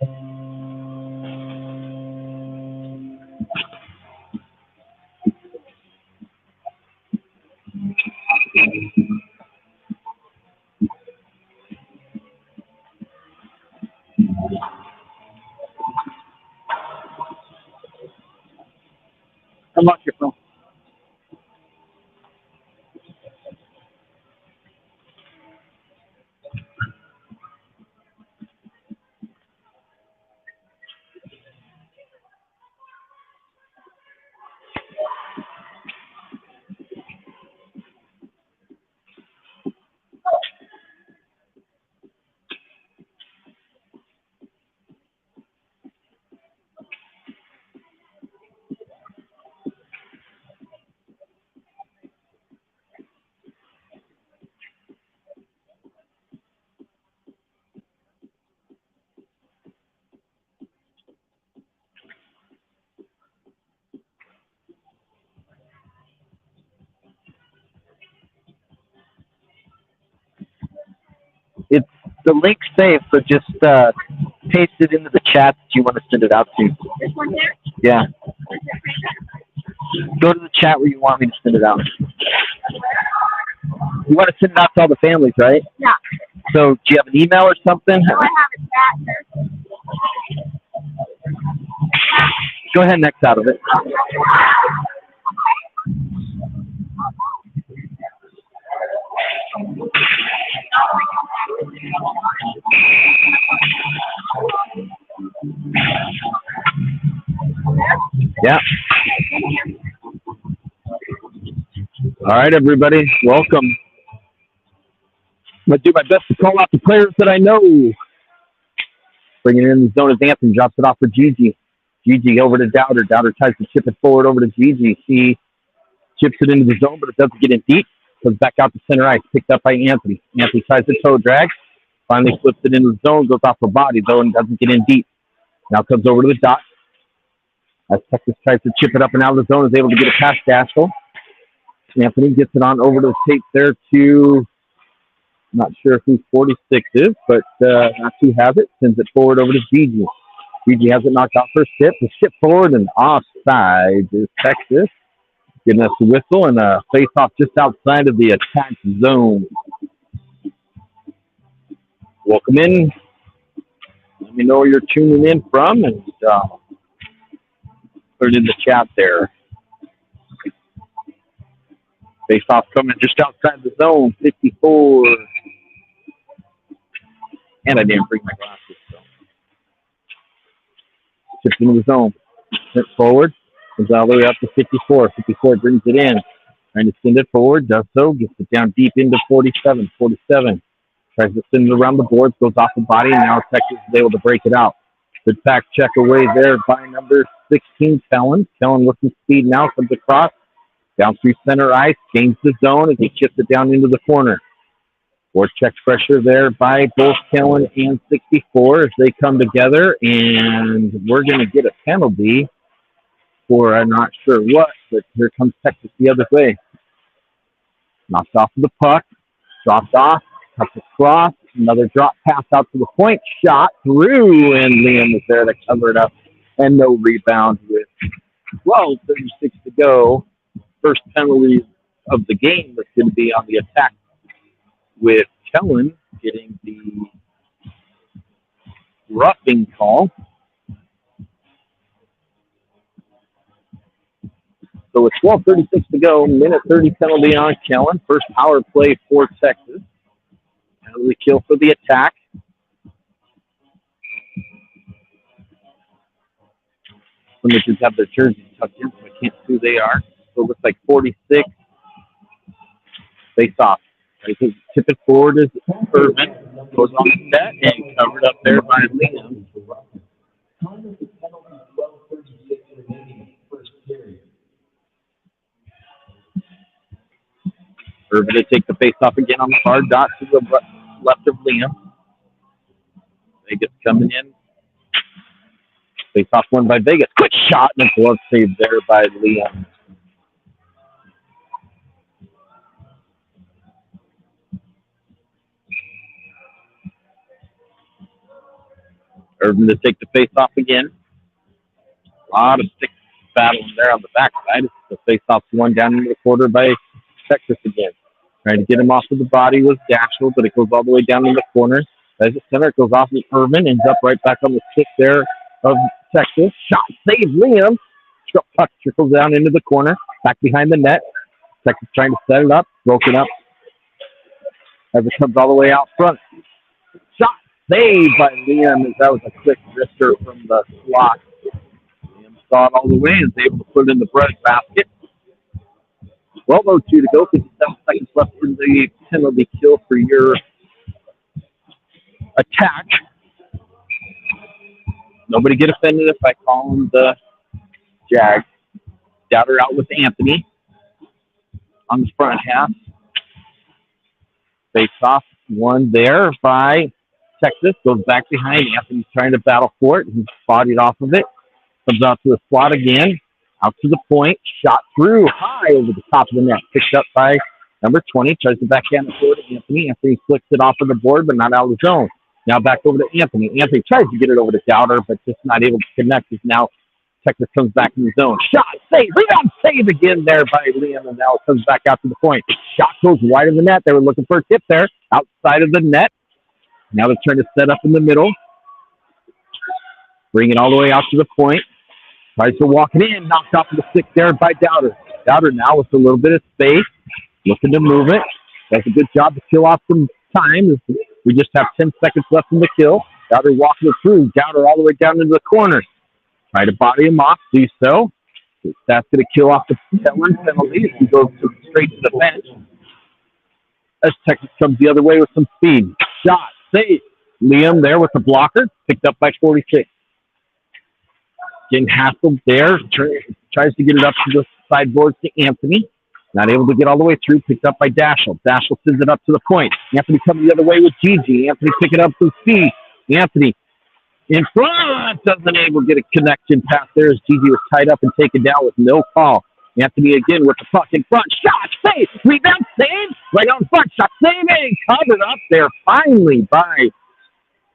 Unlock your phone. It's the link safe, so just paste it into the chat that you want to send it out to. This one here? Yeah. Go to the chat where you want me to send it out. You want to send it out to all the families, right? Yeah. So do you have an email or something? No, I have a chat here. Go ahead and X out of it. Yeah. All right, everybody. Welcome. I'm going to do my best to call out the players that I know. Bringing it in the zone as Anthony drops it off for Gigi. Gigi over to Dowder. Dowder tries to chip it forward over to Gigi. She chips it into the zone, but it doesn't get in deep. Comes back out to center ice. Picked up by Anthony. Anthony tries to toe drag. Finally flips it into the zone. Goes off her body, though, and doesn't get in deep. Now comes over to the dot. As Texas tries to chip it up and out of the zone, is able to get it past Gaskell. Anthony gets it on over to the tape there to, not sure who 46 is, but not who has it. Sends it forward over to Gigi. Gigi has it knocked off her ship. The ship forward and offside is Texas. Getting us a whistle and a face-off just outside of the attack zone. Welcome in. Let me know where you're tuning in from and put it in the chat there. Face-off coming just outside the zone, 54. And I didn't bring my glasses. So. Chips into the zone. Sent forward. Comes all the way up to 54. 54 brings it in. Trying to send it forward. Does so. Gets it down deep into 47. 47. Tries to send it around the boards. Goes off the body. And now Texas is able to break it out. Good back check away there by number 16, Kellen. Kellen with some speed now. Comes across. Down through center ice. Gains the zone. And he chips it down into the corner. Force check pressure there by both Kellen and 64 as they come together. And we're going to get a penalty for I'm not sure what, but here comes Texas the other way. Knocked off of the puck. Dropped off. Cuts across. Another drop pass out to the point. Shot through. And Liam was there to cover it up. And no rebound with 12:36 to go. First penalty of the game that's going to be on the attack, with Kellen getting the roughing call. So with 12:36 to go, minute 30 penalty on Kellen. First power play for Texas. Penalty kill for the attack. Some of have their jerseys tucked in, so I can't see who they are. So it looks like 46. Face off. Right, so tip it forward is Irvin. Goes on the net and covered up there by Liam. Irvin to take the face off again on the far dot to the left of Liam. Vegas coming in. Face off one by Vegas. Quick shot and a glove save there by Liam. Urban to take the face off again. A lot of stick battling there on the backside. The face off one down into the quarter by Texas again. Trying to get him off of the body was Dashel, but it goes all the way down in the corner. As the center, it goes off of Urban, ends up right back on the stick there of Texas. Shot save Liam. Puck trickles down into the corner, back behind the net. Texas trying to set it up, broken up as it comes all the way out front. Shot saved by Liam as that was a quick wrister from the slot. Liam saw it all the way and was able to put it in the bread basket. 12:02 to go, 57 seconds left in the penalty kill for your attack. Nobody get offended if I call him the Jag. Dowder out with Anthony on the front half. Face off one there by Texas. Goes back behind. Anthony's trying to battle for it. He's bodied off of it. Comes out to the slot again. Out to the point. Shot through high over the top of the net. Picked up by number 20. Tries to backhand it forward to Anthony. Anthony flicks it off of the board, but not out of the zone. Now back over to Anthony. Anthony tries to get it over to Dowder, but just not able to connect. As now Texas comes back in the zone. Shot, save, rebound, save again there by Liam, and now it comes back out to the point. Shot goes wide of the net. They were looking for a tip there, outside of the net. Now they're trying to set up in the middle. Bring it all the way out to the point. Tries to walk it in, knocked off of the stick there by Dowder. Dowder now with a little bit of space, looking to move it. Does a good job to kill off some time. We just have 10 seconds left in the kill. Dowder walking it through. Dowder all the way down into the corner. Try to body him off, do so. That's going to kill off the Kellen penalty. He goes straight to the bench. As Texas comes the other way with some speed. Shot, save. Liam there with the blocker, picked up by 46. Getting hassled there. Tries to get it up to the sideboards to Anthony. Not able to get all the way through. Picked up by Dashel. Dashel sends it up to the point. Anthony comes the other way with Gigi. Anthony picking up some speed. Anthony in front. Doesn't able to get a connection pass there as Gigi was tied up and taken down with no call. Anthony again with the puck in front. Shot, save. Rebound, save. Right on front. Shot, saving. Covered up there finally by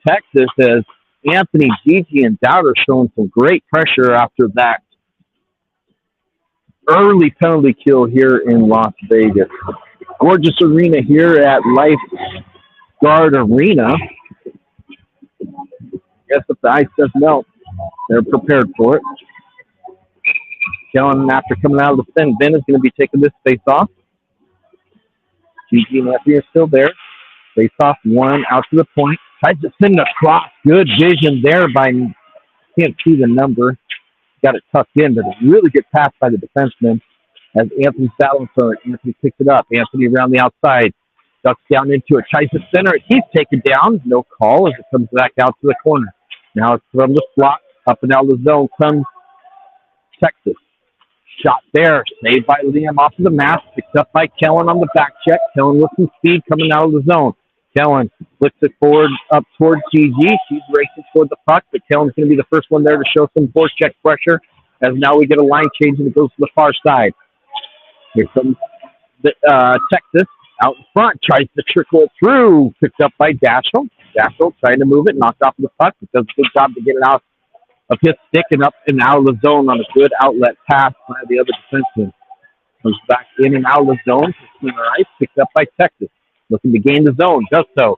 Texas as Anthony, Gigi, and Dowder showing some great pressure after that early penalty kill here in Las Vegas. Gorgeous arena here at Lifeguard Arena. Guess if the ice doesn't melt, they're prepared for it. Kellen, after coming out of the fin, Ben is going to be taking this face off. Gigi and Anthony are still there. Face off one out to the point. Tries to send it across. Good vision there by, can't see the number. Got it tucked in, but a really good pass by the defenseman as Anthony's battling for it. Anthony picks it up. Anthony around the outside. Ducks down into it. Tries to center it. He's taken down. No call as it comes back out to the corner. Now it's from the slot. Up and out of the zone comes Texas. Shot there. Saved by Liam off of the mask. Picked up by Kellen on the back check. Kellen with some speed coming out of the zone. Kellen flicks it forward up towards Gigi. She's racing toward the puck, but Kellen's going to be the first one there to show some forecheck pressure as now we get a line change and it goes to the far side. Here comes Texas out in front. Tries to trickle it through. Picked up by Dashel. Dashel trying to move it. Knocked off of the puck. It does a good job to get it out of his stick and up and out of the zone on a good outlet pass by the other defenseman. Comes back in and out of the zone. Center ice. Picked up by Texas. Looking to gain the zone, does so.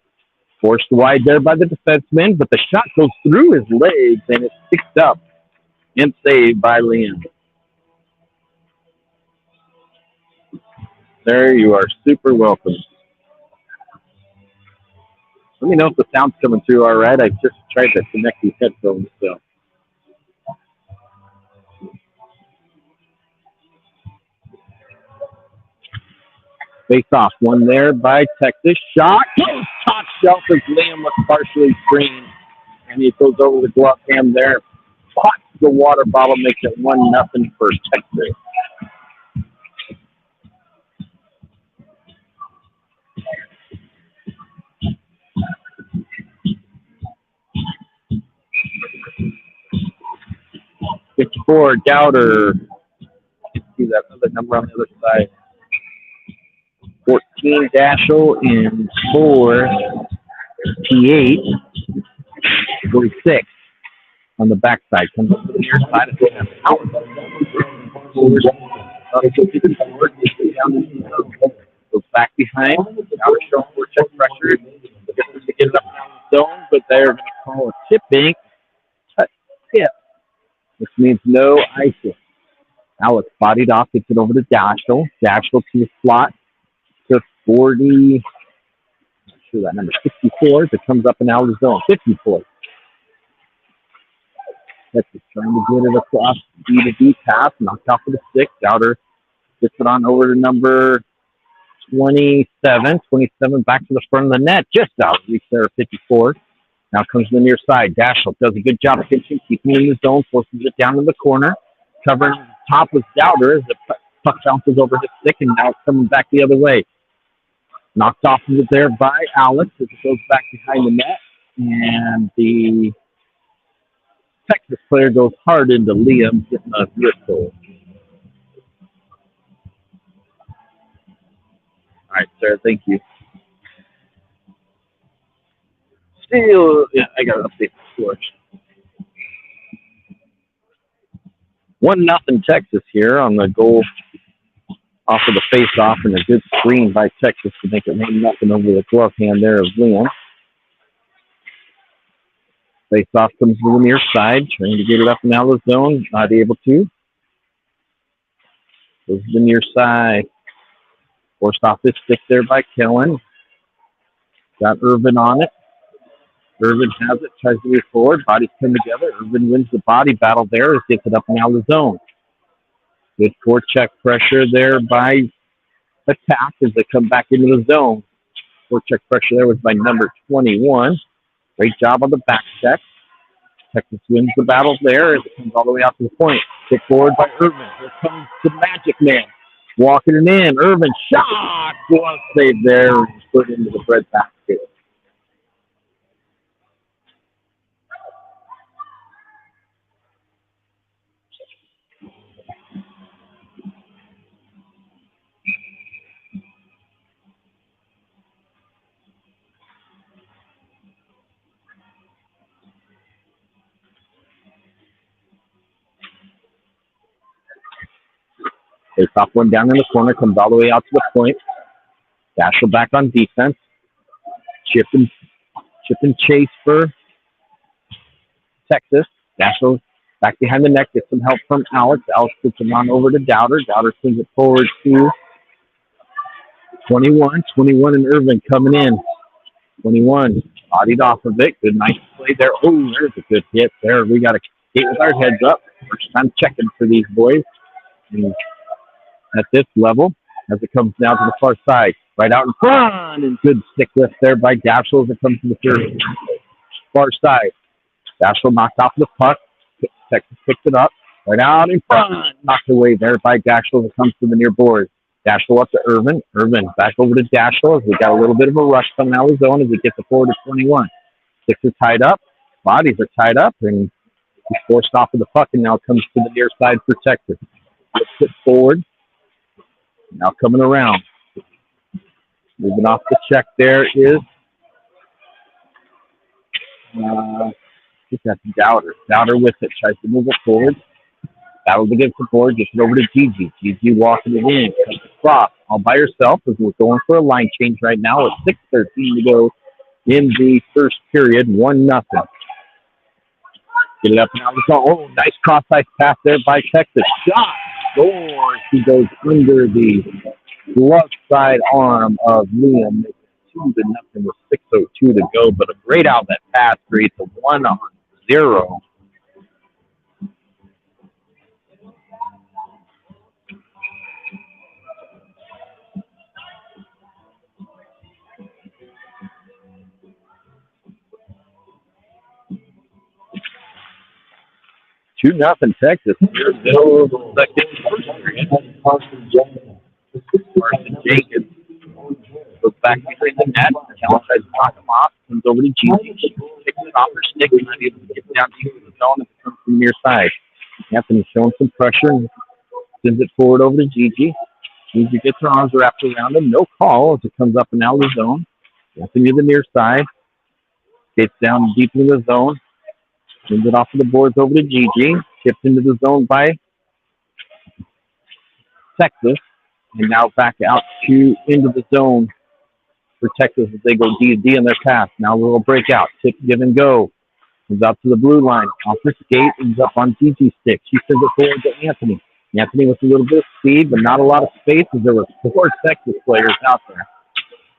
Forced wide there by the defenseman, but the shot goes through his legs and it's picked up and saved by Liam. There you are, super welcome. Let me know if the sound's coming through all right. I just tried to connect these headphones, so. Face off, one there by Texas. Shot, top shelf as Liam was partially screened. And he goes over the glove hand there. Pots the water bottle, makes it 1-0 for Texas. For Dowder. You can see that other number on the other side. 14 Dashel and 4 T8. 46. on the backside. Comes up to the near side. And out. Goes back behind. Outer showing forecheck pressure. Gets them to get it up down the zone, but they're going to call a tipping. Tip. Which means no icing. Alex bodied off, gets it over to Dashel. Dashel to the slot to 40. Not sure that number 64. It comes up and out of the zone. 54. Texas trying to get it across B to D pass, knocked off with a stick. Dowder gets it on over to number 27. 27 back to the front of the net, just out of reach there, 54. Now comes the near side. Dashel does a good job of pitching, keeping it in the zone, forces it down to the corner, covering top with Dowder as the puck bounces over his stick, and now it's coming back the other way. Knocked off of it there by Alex as it goes back behind the net, and the Texas player goes hard into Liam, getting a whistle. All right, sir, thank you. Still, yeah, I got to update the score. 1-0 Texas here on the goal off of the face-off, and a good screen by Texas to make it 1-0 over the glove hand there of Liam. Face-off comes to the near side, trying to get it up and out of the zone, not able to. Goes to the near side. Forced off this stick there by Kellen. Got Irvin on it. Irvin has it, tries to move forward. Bodies come together. Irvin wins the body battle there as gets it up and out of the zone. Good forecheck pressure there by Attack as they come back into the zone. Forecheck pressure there was by number 21. Great job on the back check. Texas wins the battle there as it comes all the way out to the point. Kick forward by Irvin. Here comes the Magic Man. Walking it in. Irvin shot. Glove save there. Put into the bread basket. They top one down in the corner, comes all the way out to the point. Dashel back on defense. Chip and chase for Texas. Dashel back behind the net, gets some help from Alex. Alex puts him on over to Dowder. Dowder sends it forward to 21. 21 and Irvin coming in. 21 bodied off of it. Good, nice play there. Oh, there's a good hit there. We got to skate with our heads up. First time checking for these boys. And at this level, as it comes down to the far side, right out in front, and good stick lift there by Dashel as it comes to the third far side. Dashel knocked off the puck. Texas picked it up, right out in front, knocked away there by Dashel as it comes to the near board. Dashel up to Irvin. Irvin back over to Dashel as we got a little bit of a rush coming out of the zone as it gets it forward to 21. Six is tied up, bodies are tied up, and he's forced off of the puck, and now comes to the near side for Texas. Looks it forward. Now coming around. Moving off the check there is I think that's Dowder. Dowder with it. Tries to move it forward. Battles against the board. Gets it over to Gigi. Gigi walking it in. Cuts across all by herself as we're going for a line change right now with 6:13 to go in the first period. 1-0. Get it up now. Oh, nice cross-ice pass there by Texas. Shot. Scores. He goes under the left side arm of Liam. 2-0 with 6:02 to go, but a great outlet pass creates a 1-0. Two nothing Texas. Middle of the second first period. Carson Jenkins goes back behind the net. Cal tries to knock him off. Comes over to Gigi. She picks it off her stick and not able to get down deep in the zone as it comes from near side. Anthony showing some pressure and sends it forward over to Gigi. Gigi gets her arms wrapped around him. No call as it comes up and out of the zone. Anthony to the near side. Gets down deep in the zone. Sends it off to the boards over to Gigi. Tipped into the zone by Texas. And now back out to into the zone for Texas as they go D in their pass. Now a little breakout. Tip, give and go. Comes out to the blue line. Off her skate. Ends up on Gigi's stick. She sends it forward to Anthony. Anthony with a little bit of speed, but not a lot of space as there were 4 Texas players out there.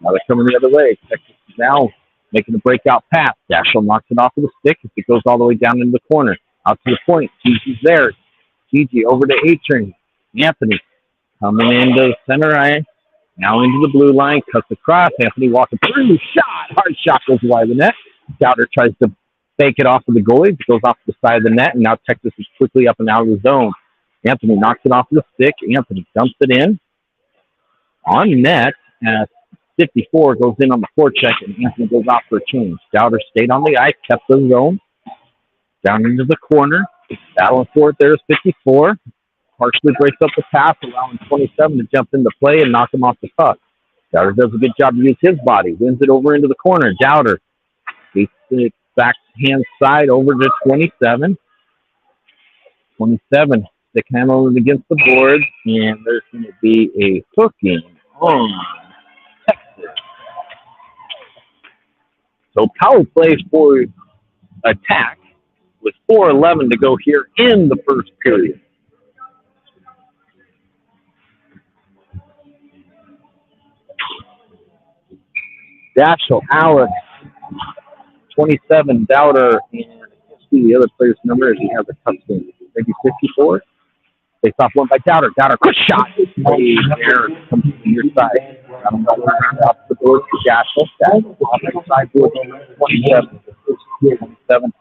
Now they're coming the other way. Texas is now making a breakout pass. Dashel knocks it off of the stick as it goes all the way down into the corner. Out to the point. Gigi's there. Gigi over to A-Train. Anthony coming into the center eye. Now into the blue line. Cuts across. Anthony walking through. Shot. Hard shot goes wide of the net. Dowder tries to fake it off of the goalie. It goes off the side of the net. And now Texas is quickly up and out of the zone. Anthony knocks it off the stick. Anthony dumps it in. On net. 54 goes in on the forecheck, and Anthony goes off for a change. Dowder stayed on the ice, kept the zone. Down into the corner. Battling for it there is 54. Partially breaks up the pass, allowing 27 to jump into play and knock him off the puck. Dowder does a good job to use his body. Wins it over into the corner. Dowder takes it backhand side over to 27. 27. Stick handling against the board, and there's going to be a hooking on Texas. So power play for attack with 4:11 to go here in the first period. Dashel, Alex, 27, Dowder, and let's see the other player's number as he has a touchdown. Maybe 54. They stop one by Dowder. Dowder, quick shot. Hey, there comes to your side. Up the board for Dashel. Offensive side board 27. 27.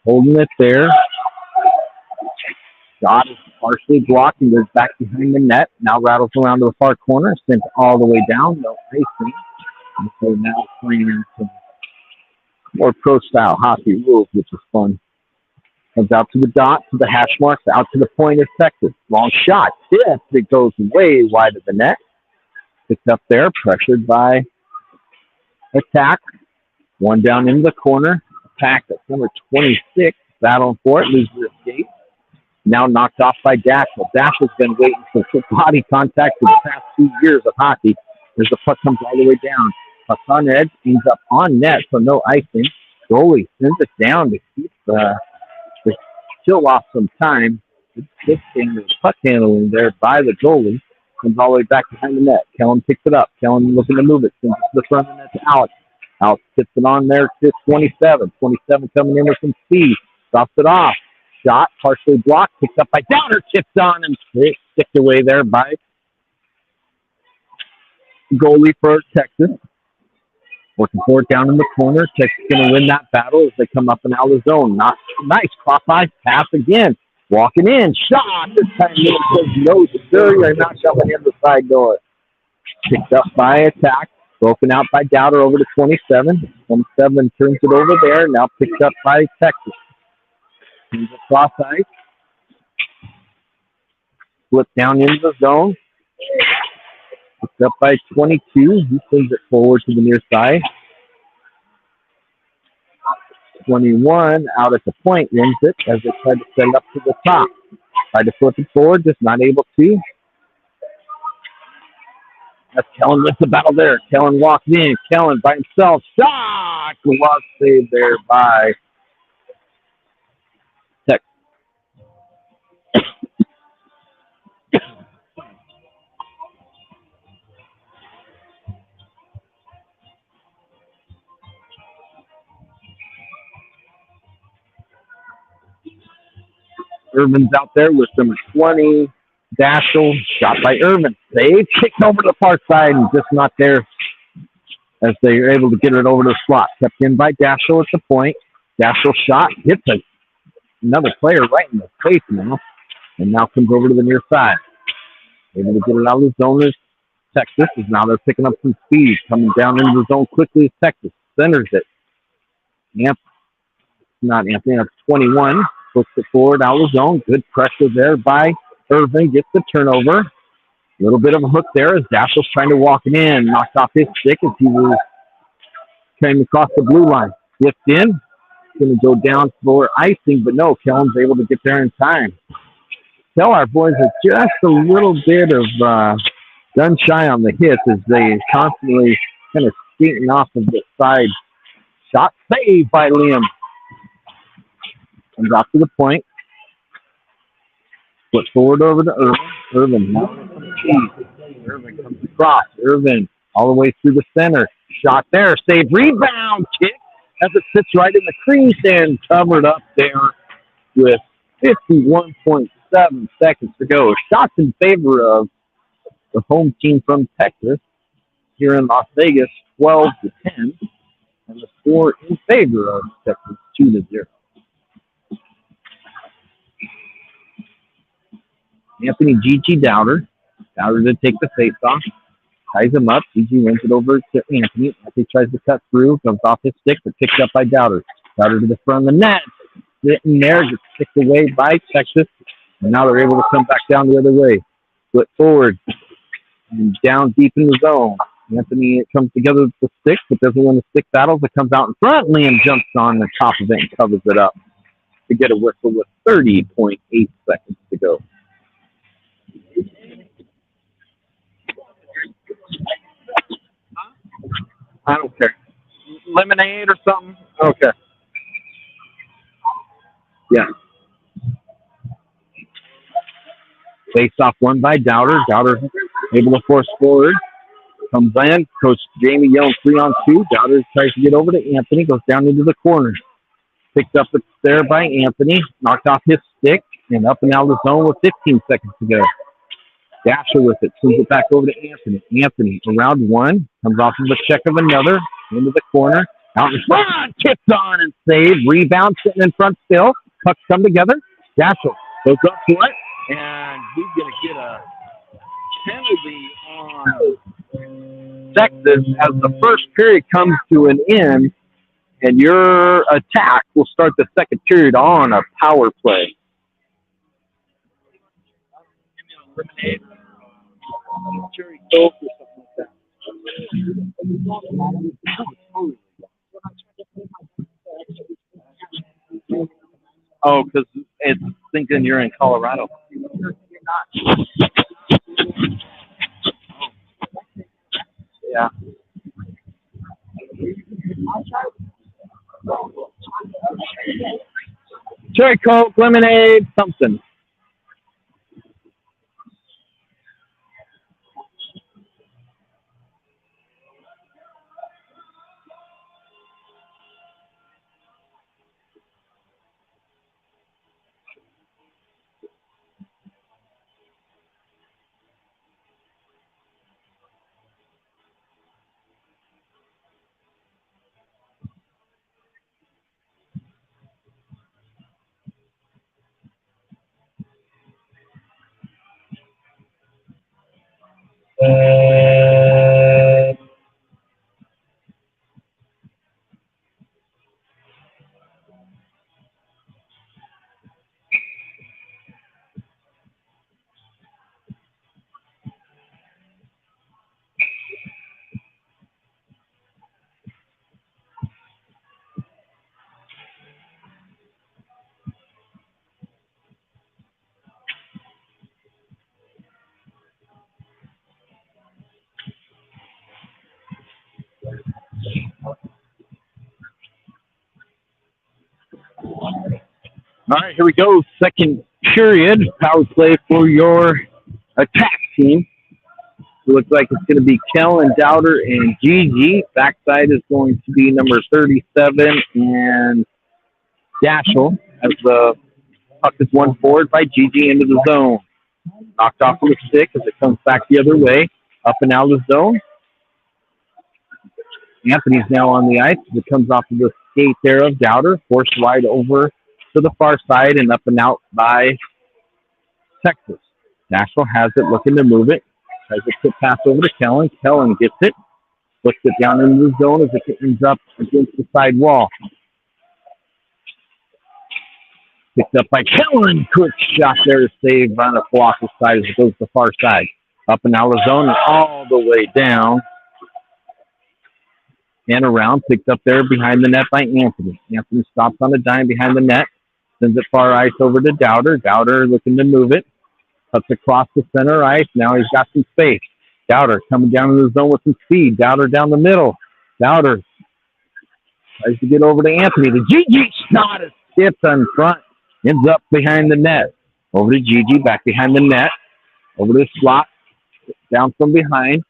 Holding it there. Shot is partially blocked and goes back behind the net. Now rattles around to the far corner. Sent all the way down. No icing. And so now playing some more pro-style hockey rules, which is fun. Comes out to the dot, to the hash marks, out to the point of Texas. Long shot. Tipped. It goes way wide of the net. Picked up there, pressured by attack. One down into the corner. Attack at number 26. Battling for it. Loses the escape. Now knocked off by Dashel. Dashel's been waiting for body contact for the past 2 years of hockey. As the puck comes all the way down. Puck on edge. Ends up on net, so no icing. Goalie sends it down to keep still lost some time. Good thing the puck handling there by the goalie. Comes all the way back behind the net. Kellen picks it up. Kellen looking to move it. Sends it to the front of the net to Alex. Alex gets it on there to 27. 27 coming in with some speed. Stops it off. Shot, partially blocked. Picked up by Dowder. Tipped on and sticked away there by goalie for Texas. Working for it down in the corner. Texas going to win that battle as they come up and out of the zone. Nice cross-ice pass again. Walking in. Shot. This time Neil says no, sir. You're not shoving in the side door. Picked up by attack. Broken out by Dowder over to 27. 27 turns it over there. Now picked up by Texas. Here's a cross-ice. Flip down into the zone. Picked up by 22. He sends it forward to the near side. 21 out at the point wins it as they try to set it up to the top. Tried to flip it forward, just not able to. That's Kellen with the battle there. Kellen walks in. Kellen by himself. Shot! Glove save there by Texas. Irvin's out there with number 20. Dashel, shot by Irvin. Save, kicked over to the far side and just not there as they are able to get it over to the slot. Kept in by Dashel at the point. Dashel shot, hits another player right in the face now, and now comes over to the near side. Able to get it out of the zone is Texas, as now they're picking up some speed. Coming down into the zone quickly is Texas. Centers it. Not Anthony, that's 21. Puts it forward out of the zone. Good pressure there by Irvin. Gets the turnover. A little bit of a hook there as Dashel's trying to walk it in. Knocked off his stick as he was came across the blue line. Flipped in. going to go down for icing, but no, Kellen's able to get there in time. Tell our boys are just a little bit of gun shy on the hits as they constantly kind of skating off of the side. Shot saved by Liam. Comes off to the point. Flip forward over to Irvin. Irvin now Irvin comes across. Irvin all the way through the center. Shot there. Save. Rebound. Kick as it sits right in the crease and covered up there with 51.7 seconds to go. Shots in favor of the home team from Texas here in Las Vegas, 12-10. And the score in favor of Texas, 2-0. Anthony Gigi Dowder. Dowder to take the face-off. Ties him up. Gigi wins it over to Anthony. Anthony tries to cut through. Comes off his stick, but picked up by Dowder. Dowder to the front of the net. Sitting there, gets kicked away by Texas. And now they're able to come back down the other way. Flip forward. And down deep in the zone. Anthony comes together with the stick, but doesn't win the stick battles. It comes out in front. Liam jumps on the top of it and covers it up to get a whistle with 30.8 seconds to go. I don't care. Lemonade or something? Okay. Yeah. Face off one by Dowder. Dowder able to force forward. Comes in. Coach Jamie Young 3-on-2. Dowder tries to get over to Anthony. Goes down into the corner. Picked up there by Anthony. Knocked off his stick. And up and out of the zone with 15 seconds to go. Dasher with it. Sends it back over to Anthony. Anthony around one. Comes off of the check of another. Into the corner. Out in front. Tipped on and saved. Rebound sitting in front still. Pucks come together. Dasher goes up for it. And he's going to get a penalty on Texas as the first period comes to an end. And your attack will start the second period on a power play. Lemonade, cherry Coke or something like that. Oh, because it's thinking you're in Colorado. You're not. Yeah. Cherry Coke, lemonade, something. All right, here we go. Second period. Power play for your attack team. It looks like it's going to be Kellen, Dowder, and Gigi. Backside is going to be number 37 and Dashel as the puck is won forward by Gigi into the zone. Knocked off of the stick as it comes back the other way. Up and out of the zone. Anthony's now on the ice. It comes off of the skate there of Dowder. Forced wide over to the far side and up and out by Texas. Nashville has it, looking to move it. Tries to quick pass over to Kellen. Kellen gets it. Puts it down into the zone as it ends up against the side wall. Picked up by Kellen. Quick shot there to save on the blocker side as it goes to the far side. Up and out of the zone and all the way down and around, picked up there behind the net by Anthony. Anthony stops on a dime behind the net, sends it far ice over to Dowder. Dowder looking to move it, cuts across the center ice. Now he's got some space. Dowder coming down in the zone with some speed. Dowder down the middle. Dowder tries to get over to Anthony. The GG shot is tipped in front, ends up behind the net. Over to GG, back behind the net. Over to the slot, down from behind.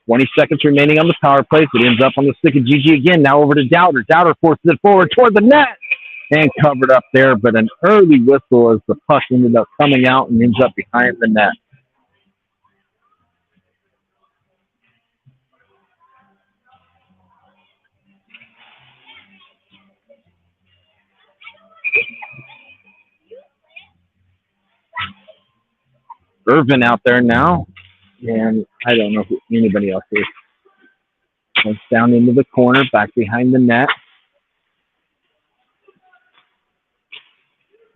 20 seconds remaining on the power play. It ends up on the stick of GG again. Now over to Dowder. Dowder forces it forward toward the net and covered up there, but an early whistle as the puck ended up coming out and ends up behind the net. Irvin out there now, and I don't know who anybody else is. Goes down into the corner, back behind the net.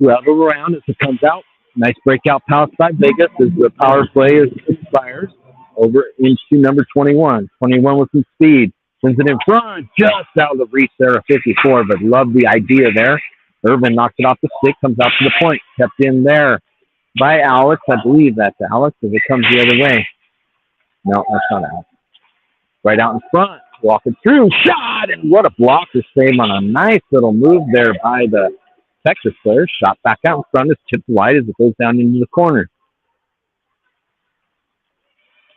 Rattle around as it comes out. Nice breakout pass by Vegas as the power play expires. Over into number 21. 21 with some speed. Sends it in front, just out of the reach there of 54, but love the idea there. Irvin knocks it off the stick, comes out to the point. Kept in there by Alex. I believe that's Alex as it comes the other way. No, that's not Alex. Right out in front, walking through, shot, and what a blocker save on a nice little move there by the Texas player. Shot back out in front, is tipped wide as it goes down into the corner.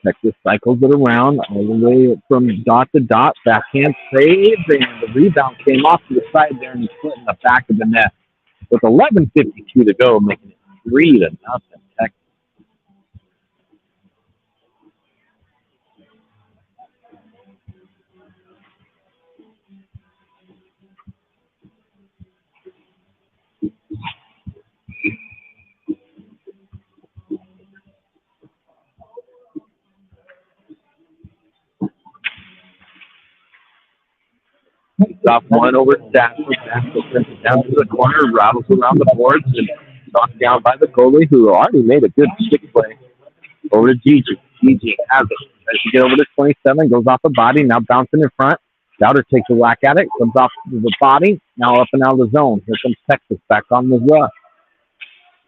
Texas cycles it around all the way from dot to dot. Backhand save, and the rebound came off to the side there and split in the back of the net. With 11:52 to go, making it 3-0 Texas. Off one over to Daxel. Daxel sends it down to the corner, rattles around the boards, and knocked down by the goalie, who already made a good stick play. Over to Gigi. Gigi has it. Tries to get over to 27, goes off the body, now bouncing in front. Dowder takes a whack at it, comes off the body, now up and out of the zone. Here comes Texas back on the rush.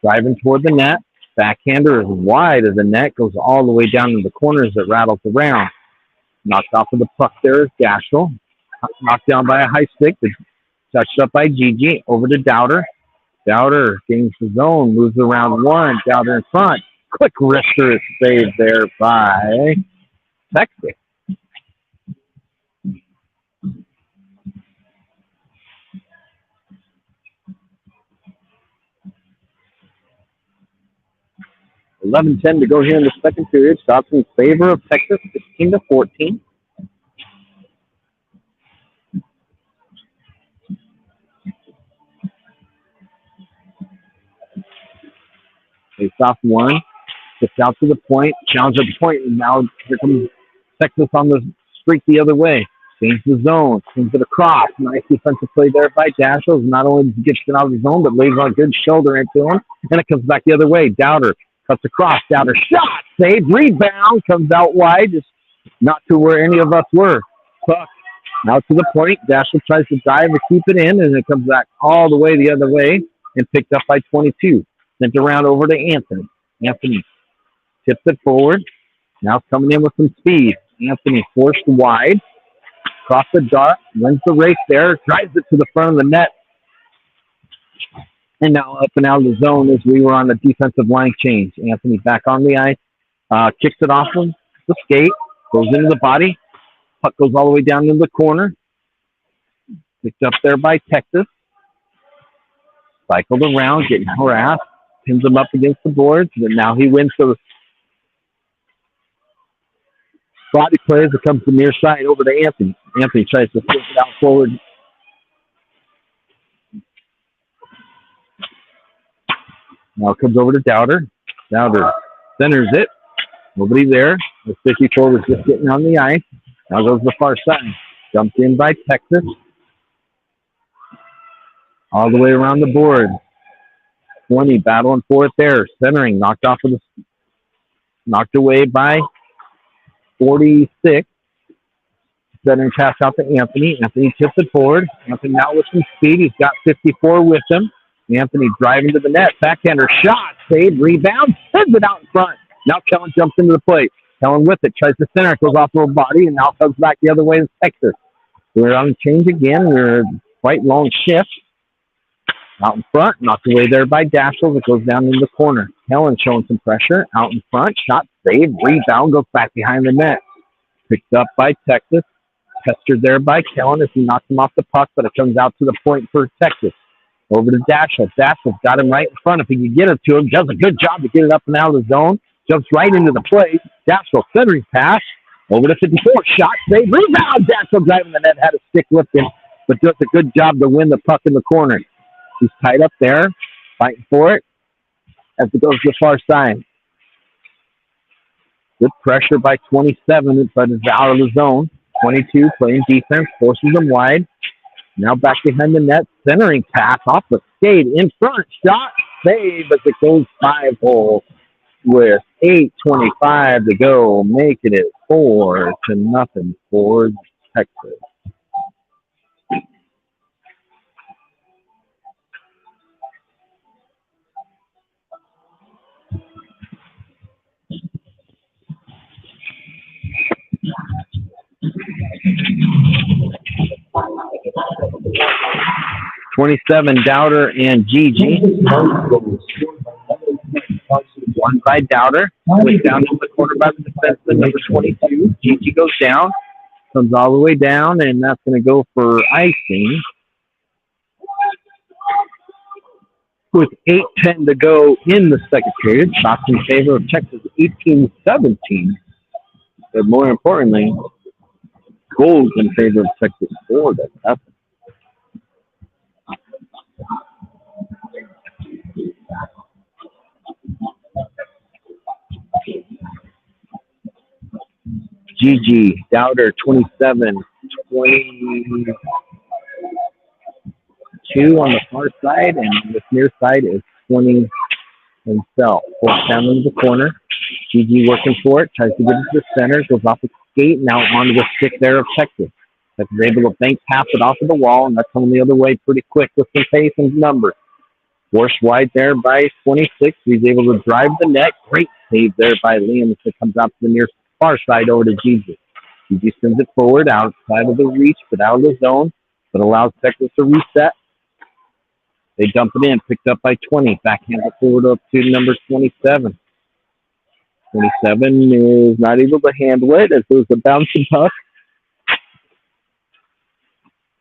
Driving toward the net. Backhander is wide of the net, goes all the way down to the corner as it rattles around. Knocked off of the puck there is Gashel. Knocked down by a high stick, touched up by Gigi, over to Dowder. Dowder gains the zone, moves around one, Dowder in front. Quick wrister is saved there by Texas. $11:10 to go here in the second period. Shots in favor of Texas, 16-14. Face off one, gets out to the point, challenge at the point, and now here comes Texas on the streak the other way. Change the zone, swings it across. Nice defensive play there by Dashels. Not only does he get it out of the zone, but lays on a good shoulder into him, and it comes back the other way. Dowder cuts across. Dowder shot, save, rebound, comes out wide, just not to where any of us were. Puck out to the point. Dashel tries to dive and keep it in, and it comes back all the way the other way and picked up by 22. Sent around over to Anthony. Anthony tips it forward. Now coming in with some speed. Anthony forced wide. Across the dart. Wins the race there. Drives it to the front of the net. And now up and out of the zone as we were on the defensive line change. Anthony back on the ice. Kicks it off of the skate. Goes into the body. Puck goes all the way down into the corner. Picked up there by Texas. Cycled around, getting harassed. Pins him up against the boards, and now he wins the body play as it comes to near side over to Anthony. Anthony tries to flip it out forward. Now it comes over to Dowder. Dowder centers it. Nobody there. The 54 was just getting on the ice. Now goes the far side. Dumped in by Texas. All the way around the board. 20 battling for it there. Centering knocked off of the, knocked away by 46. Centering pass out to Anthony. Anthony tips it forward. Anthony now with some speed. He's got 54 with him. Anthony driving to the net. Backhander shot. Save. Rebound. Sends it out in front. Now Kellen jumps into the plate. Kellen with it. Tries to center. Goes off her body and now comes back the other way to Texas. We're on the change again. We're quite long shift. Out in front. Knocked away there by Dashel. It goes down in the corner. Kellen showing some pressure. Out in front. Shot. Save. Rebound. Goes back behind the net. Picked up by Texas. Pestered there by Kellen as he knocks him off the puck, but it comes out to the point for Texas. Over to Dashel. Dashel's got him right in front. If he can get it to him, does a good job to get it up and out of the zone. Jumps right into the play. Dashel centering pass. Over to 54. Shot. Save. Rebound. Dashel driving the net. Had a stick with him, but does a good job to win the puck in the corner. He's tied up there. Fighting for it as it goes to the far side. Good pressure by 27, but it's out of the zone. 22 playing defense, forces them wide. Now back behind the net, centering pass off the skate in front. Shot, save as it goes 5-hole with 8:25 to go, making it 4-0 for Texas. (27) Dowder and Gigi. One by Dowder. Goes down to the corner by the defenseman, number 22. Gigi goes down. Comes all the way down, and that's going to go for icing. With 8:10 to go in the second period. Shots in favor of Texas, 18-17. But more importantly, goals in favor of Texas 4-0. Gigi, Dowder, 27, 22 on the far side, and the near side is 20 himself. Forced down into the corner. Gigi working for it, tries to get it to the center, goes off the skate, now onto the stick there of Texas. Texas is able to bank pass it off of the wall, and that's coming the other way pretty quick with some pace and numbers. Forced wide there by 26. He's able to drive the net. Great save there by Liam as it comes out to the near far side over to Gigi. Gigi sends it forward outside of the reach, but out of the zone, but allows Texas to reset. They dump it in, picked up by 20. Backhand it forward up to number 27. 27 is not able to handle it as there's a bouncing puck.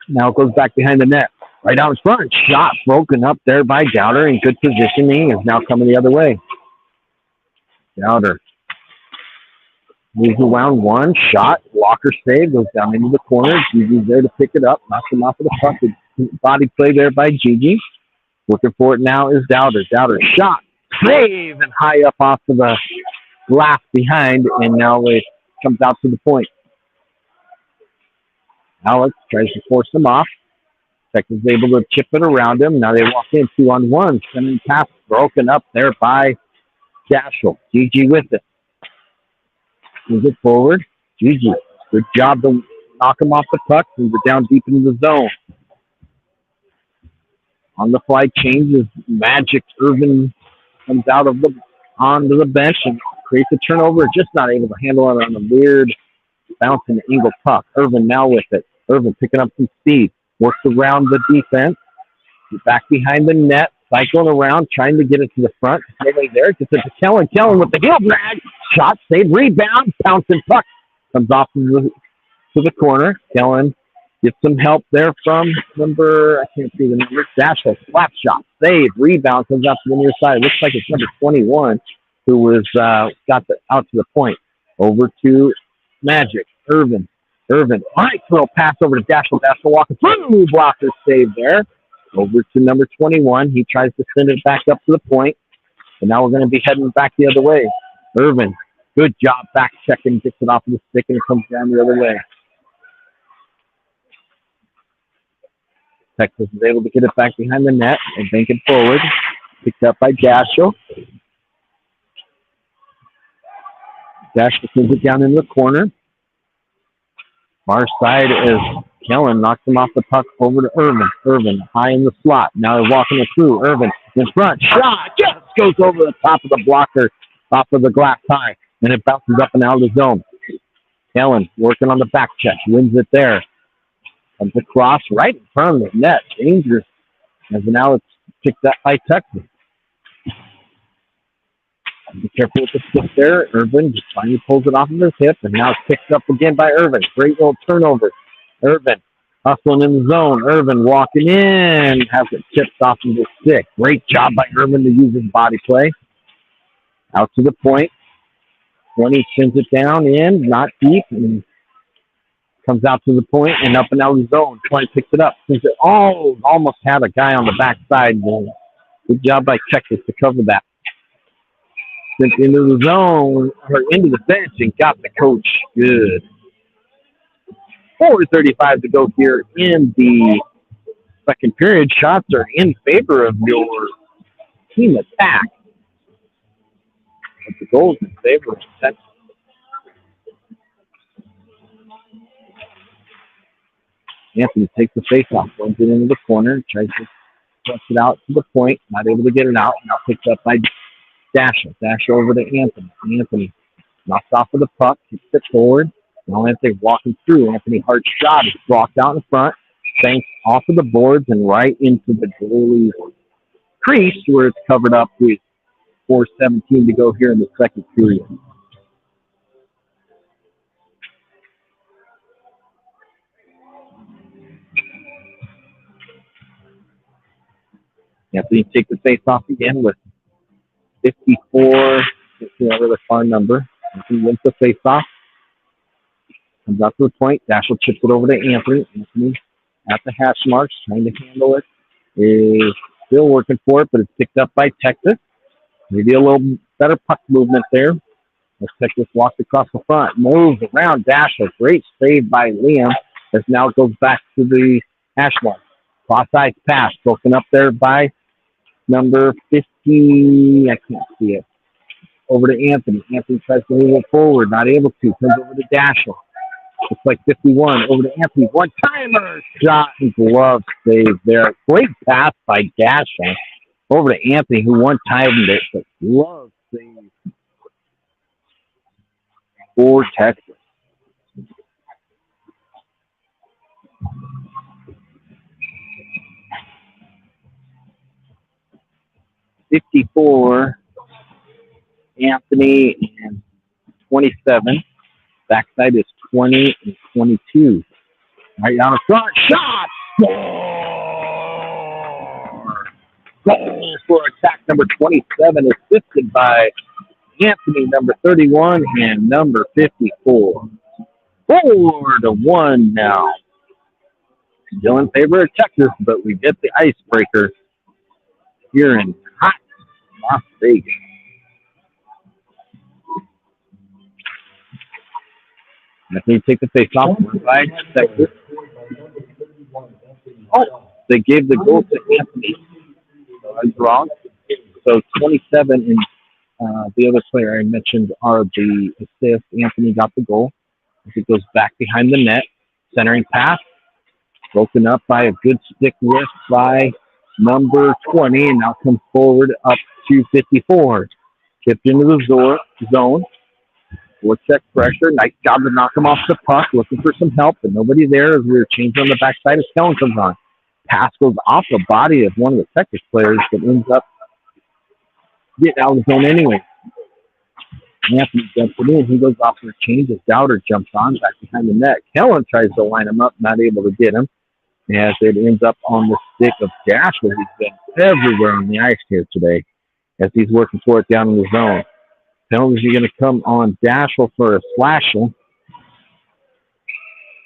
Now it goes back behind the net. Right out in front. Shot broken up there by Dowder in good positioning. Is now coming the other way. Dowder moves around one. Shot. Walker save. Goes down into the corner. Gigi's there to pick it up. Knocks him off of the puck. Body play there by Gigi. Looking for it now is Dowder. Dowder shot. Save. And high up off of the glass behind. And now it comes out to the point. Alex tries to force him off. Texas is able to chip it around him. Now they walk in 2-on-1. Sending pass broken up there by Dashel. Gigi with it. Moves it forward. Gigi. Good job to knock him off the puck. Moves it down deep into the zone. On the fly changes. Magic Irvin comes out of the onto the bench and creates a turnover. Just not able to handle it on a weird bouncing angle puck. Irvin now with it. Irvin picking up some speed. Works around the defense. Back behind the net. Cycling around. Trying to get it to the front. Nobody there. Gets it to Kellen. Kellen with the heel drag. Shot. Save. Rebound. Bouncing puck. Comes off to the corner. Kellen gets some help there from number, I can't see the number. Dashel. Slap shot. Save. Rebound. Comes out to the near side. Looks like it's number 21 who was got out to the point. Over to Magic. Irvin. Nice little pass over to Dashel. Dashel walking through. Blocker save there. Over to number 21. He tries to send it back up to the point. And now we're going to be heading back the other way. Irvin, good job back checking. Gets it off of the stick and it comes down the other way. Texas is able to get it back behind the net and bank it forward. Picked up by Dashel. Dashel sends it down in the corner. Far side is Kellen knocks him off the puck over to Irvin. Irvin high in the slot. Now they're walking it through. Irvin in front. Shot just goes over the top of the blocker, off of the glass tie, and it bounces up and out of the zone. Kellen working on the back check. Wins it there. Comes across right in front of the net. Dangerous. As now it's picked up by Texas. Be careful with the stick there. Irvin just finally pulls it off of his hip, and now it's picked up again by Irvin. Great little turnover. Irvin hustling in the zone. Irvin walking in. Has it tipped off of his stick. Great job by Irvin to use his body play. Out to the point. 20 sends it down in, not deep, and comes out to the point and up and out of the zone. 20 picks it up. Sends it, almost had a guy on the backside. Good job by Texas to cover that. Sent into the zone, or into the bench, and got the coach good. 4:35 to go here in the second period. Shots are in favor of your team attack. But the goals in favor of Texas. Anthony takes the face off, runs it into the corner, tries to push it out to the point, not able to get it out. Now picked up by Dasher. Dasher over to Anthony. Anthony knocks off of the puck, kicks it forward. Now Anthony walking through. Anthony hard shot is blocked out in front, banks off of the boards and right into the goalie's crease where it's covered up with 4:17 to go here in the second period. Anthony takes the face off again with 54, whatever the far number. Anthony wins the face off. Comes out to the point. Dashel chips it over to Anthony. Anthony at the hash marks, trying to handle it. Is still working for it, but it's picked up by Texas. Maybe a little better puck movement there. As Texas walks across the front, moves around Dashel. Great save by Liam. As now it goes back to the hash mark. Cross-ice pass broken up there by number 50. I can't see it. Over to Anthony. Anthony tries to move it forward. Not able to. Comes over to Dashel. Looks like 51. Over to Anthony. One-timer. Shot and glove save there. Great pass by Dashel. Over to Anthony, who one-timed it. But glove save for Texas. $54, Anthony, and 27. Backside is 20 and 22. Right down the front. Shot! Score! Goal for attack number 27, assisted by Anthony, number 31, and number 54. 4-1 now. Still in favor of Texas, but we get the icebreaker here in hot Las Vegas. Anthony take the face off by Texas. Oh, they gave the goal to Anthony. So I was wrong. So 27 and the other player I mentioned are the assist. Anthony got the goal. As it goes back behind the net. Centering pass. Broken up by a good stick lift by number 20, and now comes forward up to 54. Tipped into the zone. Four-check pressure. Nice job to knock him off the puck. Looking for some help, but nobody there as we were changing on the backside as Kellen comes on. Pass goes off the body of one of the Texas players, but ends up getting out of the zone anyway. Anthony jumps it in. He goes off for a change as Dowder jumps on back behind the net. Kellen tries to line him up, not able to get him. As it ends up on the stick of Dashel, who's been everywhere on the ice here today as he's working for it down in the zone. Penalties are going to come on Dashel for a slashing.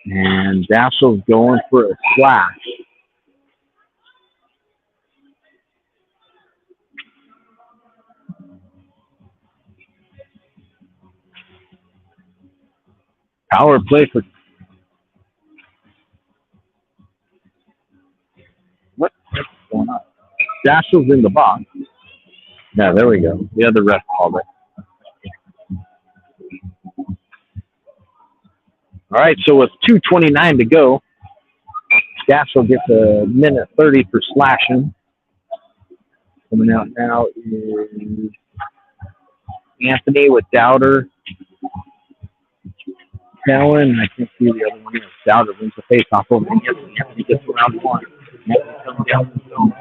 And Dashel's going for a slash. Power play for... What's going on? Dashel's in the box. Yeah, there we go. The other ref called it. All right, so with 2:29 to go, Daschle gets a minute 30 for slashing. Coming out now is Anthony with Dowder. Kellen, I can't see the other one. Dowder wins the face off over Anthony. Anthony gets around one. Anthony comes down the zone.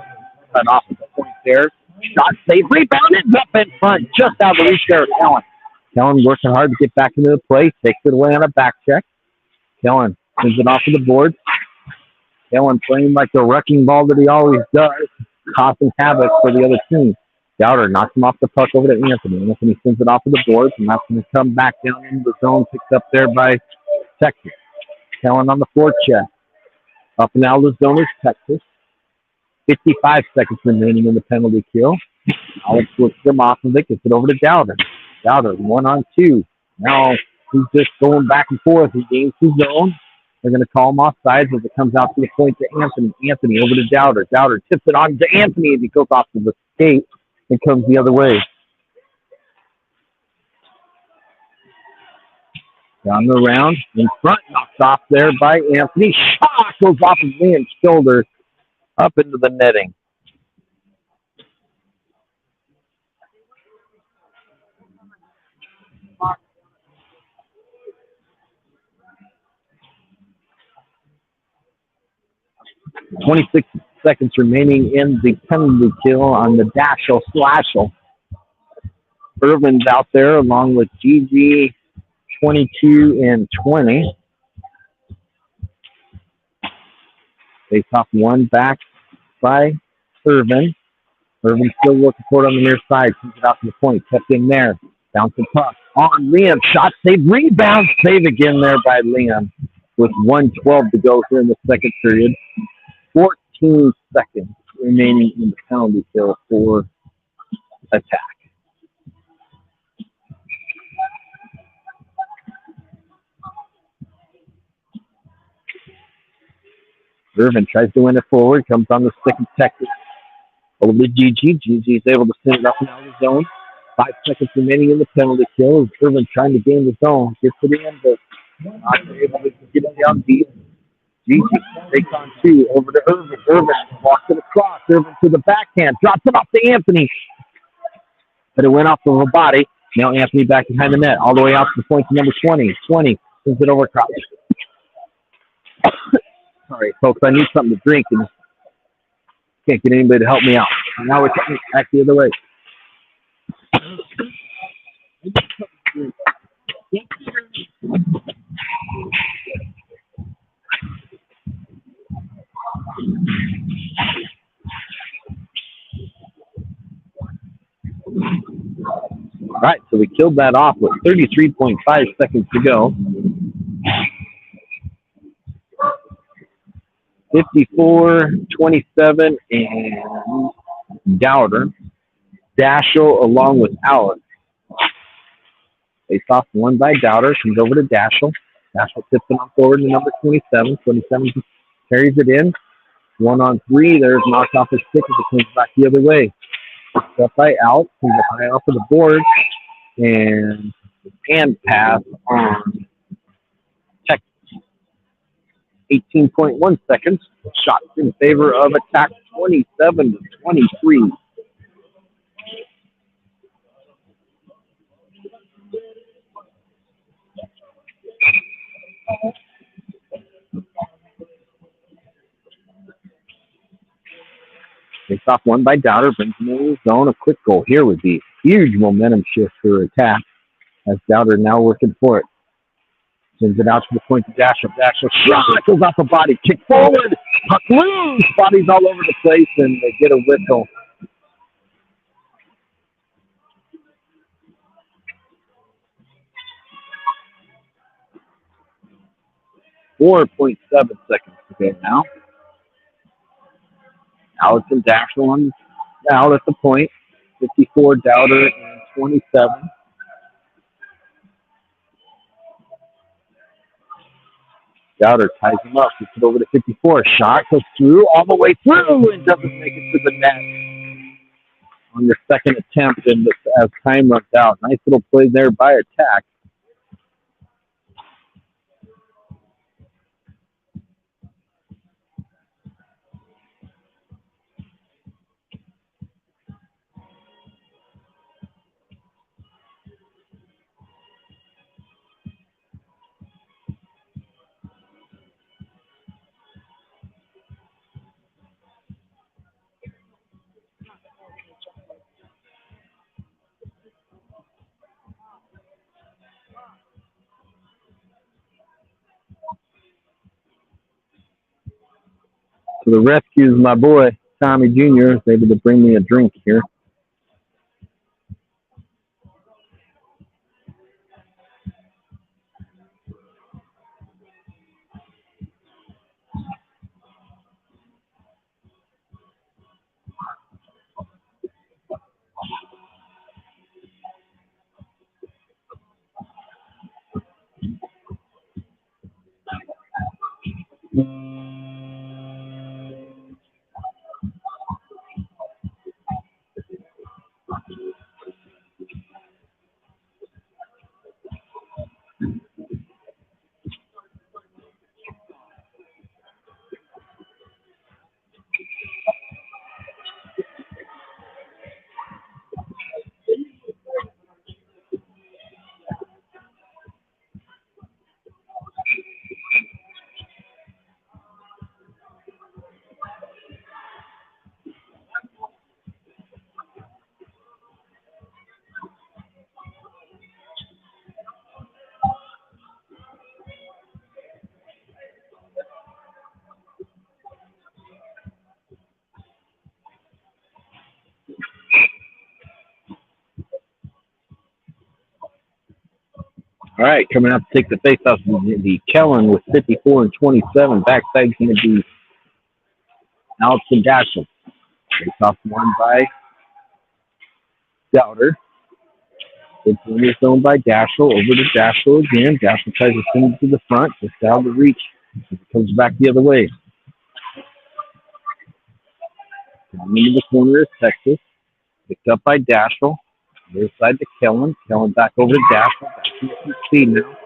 Cut off at the point there. Shot save, rebounded up in front, just out of the reach there of Kellen. Kellen working hard to get back into the play, takes it away on a back check. Kellen sends it off to the board. Kellen playing like the wrecking ball that he always does, causing havoc for the other team. Dowder knocks him off the puck over to Anthony. Anthony sends it off to the boards, and that's going to come back down into the zone, picked up there by Texas. Kellen on the forecheck. Up and out of the zone is Texas. 55 seconds remaining in the penalty kill. Alex flips him off of it, gets it over to Dowder. Dowder, 1-on-2. Now he's just going back and forth. He gains his zone. They're going to call him off sides as it comes out to the point to Anthony. Anthony over to Dowder. Dowder tips it on to Anthony as he goes off to the skate and comes the other way. Down the round, in front, knocked off there by Anthony. Shot goes off of Liam's shoulder up into the netting. .26 seconds remaining in the penalty kill on the Daschle Slashel. Irvin's out there along with GG, 22 and 20. They top one back by Irvin. Irvin still looking for it on the near side. Sends it out to the point. Kept in there. Bouncing puck on Liam. Shot save. Rebound save again there by Liam with 1:12 to go here in the second period. 14 seconds remaining in the penalty kill for attack. Irvin tries to win it forward, comes on the stick of Texas. Over to GG. GG is able to send it up and out of the zone. 5 seconds remaining in the penalty kill. Irvin trying to gain the zone. Gets it in, but not able to get it down deep. GG takes on two. Over to Irvin. Irvin walks it across. Irvin to the backhand. Drops it off to Anthony. But it went off of a body. Now Anthony back behind the net. All the way out to the point to number 20. 20 sends it over across. Sorry, folks. I need something to drink and can't get anybody to help me out. And now we're taking it back the other way. All right, so we killed that off with 33.5 seconds to go. 54-27 and Dowder. Daschle along with Alex. Face off one by Dowder. Comes over to Daschle. Daschle tips it on forward to number 27. 27 carries it in. 1-on-3. There's knocked off his stick as it comes back the other way. Picked up by Alex. Comes high off of the board. And hand pass on Texas. 18.1 seconds. Shots in favor of attack 27-23. Takes off one by Dowder, brings him into the zone. A quick goal here would be huge momentum shift for attack as Dowder now working for it. Sends it out to the point to Daschle. Daschle shot goes off the body. Kick forward. Puck loose. Bodies all over the place, and they get a whistle. .7 seconds to go now. Alex and Daschle out at the point. 54 Dowder and 27. Dowder ties him up. Gets it over to 54. Shot goes through, all the way through, and doesn't make it to the net on the second attempt. And as time runs out, nice little play there by attack. To the rescue is my boy, Tommy Jr. is able to bring me a drink here. All right, coming up to take the face off will be Kellen with 54 and 27. Backside's going to be Alex and Dashel. Face off won by Dowder. It's in the zone by Dashel. Over to Dashel again. Dashel tries to send it to the front. Just out of reach. It comes back the other way. Coming into the corner is Texas. Picked up by Dashel. Other side to Kellen. Kellen back over to Dashel. Dashel with his speed now.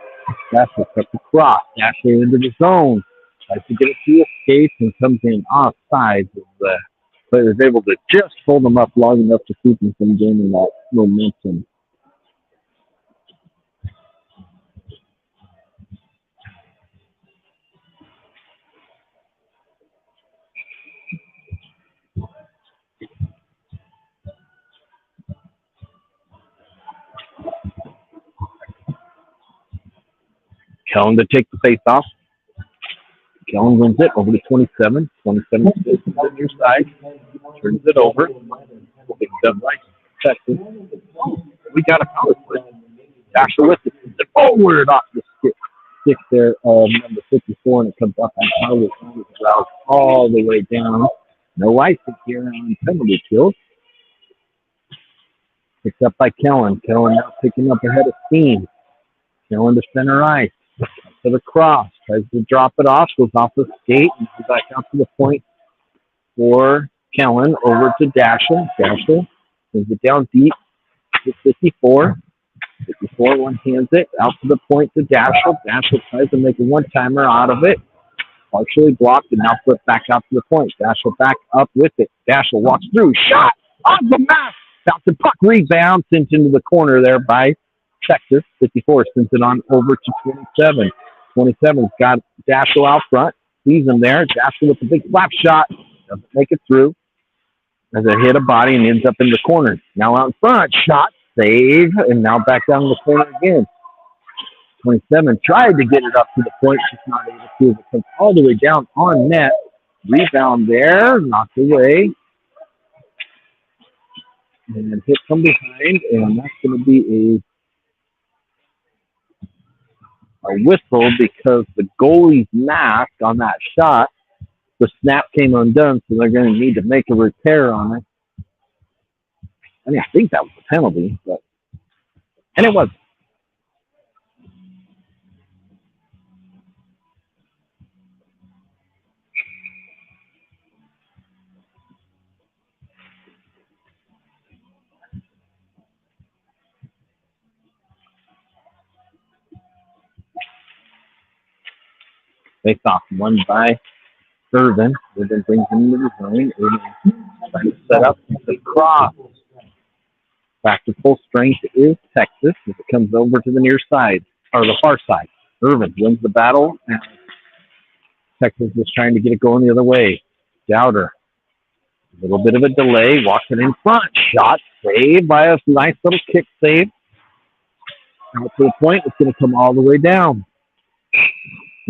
Dashel cuts across. Dashel into the zone. Tries to get it to escape and comes in offside. The player is able to just hold them up long enough to keep them from gaining that momentum. Kellen to take the face off. Kellen wins it over to 27. 27 stays on the near side. Turns it over. Picked up by Texas. We got a power play. Dasher with it. Forward off the stick there of number 54, and it comes up on power route all the way down. No icing here on penalty kill. Picked up by Kellen. Kellen now picking up ahead of Steam. Kellen to center ice. To the cross. Tries to drop it off. Goes off the skate. And back out to the point for Kellen. Over to Dashel. Dashel moves it down deep to 54. 54 one-hands it. Out to the point to Dashel. Dashel tries to make a one-timer out of it. Partially blocked and now flipped back out to the point. Dashel back up with it. Dashel walks through. Shot! On the mat! Bouncing puck rebound. Sent into the corner there by Texas. 54 sends it on over to 27. 27's got Dashel out front. Sees him there. Dashel with a big slap shot. Doesn't make it through. As it hit a body and ends up in the corner. Now out in front. Shot. Save. And now back down in the corner again. 27 tried to get it up to the point. Just not able to. It comes all the way down on net. Rebound there. Knocked away. And hit from behind. And that's going to be a whistle because the goalie's mask on that shot, the snap came undone, so they're going to need to make a repair on it. I mean, I think that was a penalty, and it was. Face off won by Irvin. Irvin brings him into the zone. Irvin trying to set up the cross. Back to full strength is Texas as it comes over to the near side, or the far side. Irvin wins the battle, and Texas is trying to get it going the other way. Dowder. A little bit of a delay. Walks it in front. Shot saved by a nice little kick save. Out to the point. It's going to come all the way down.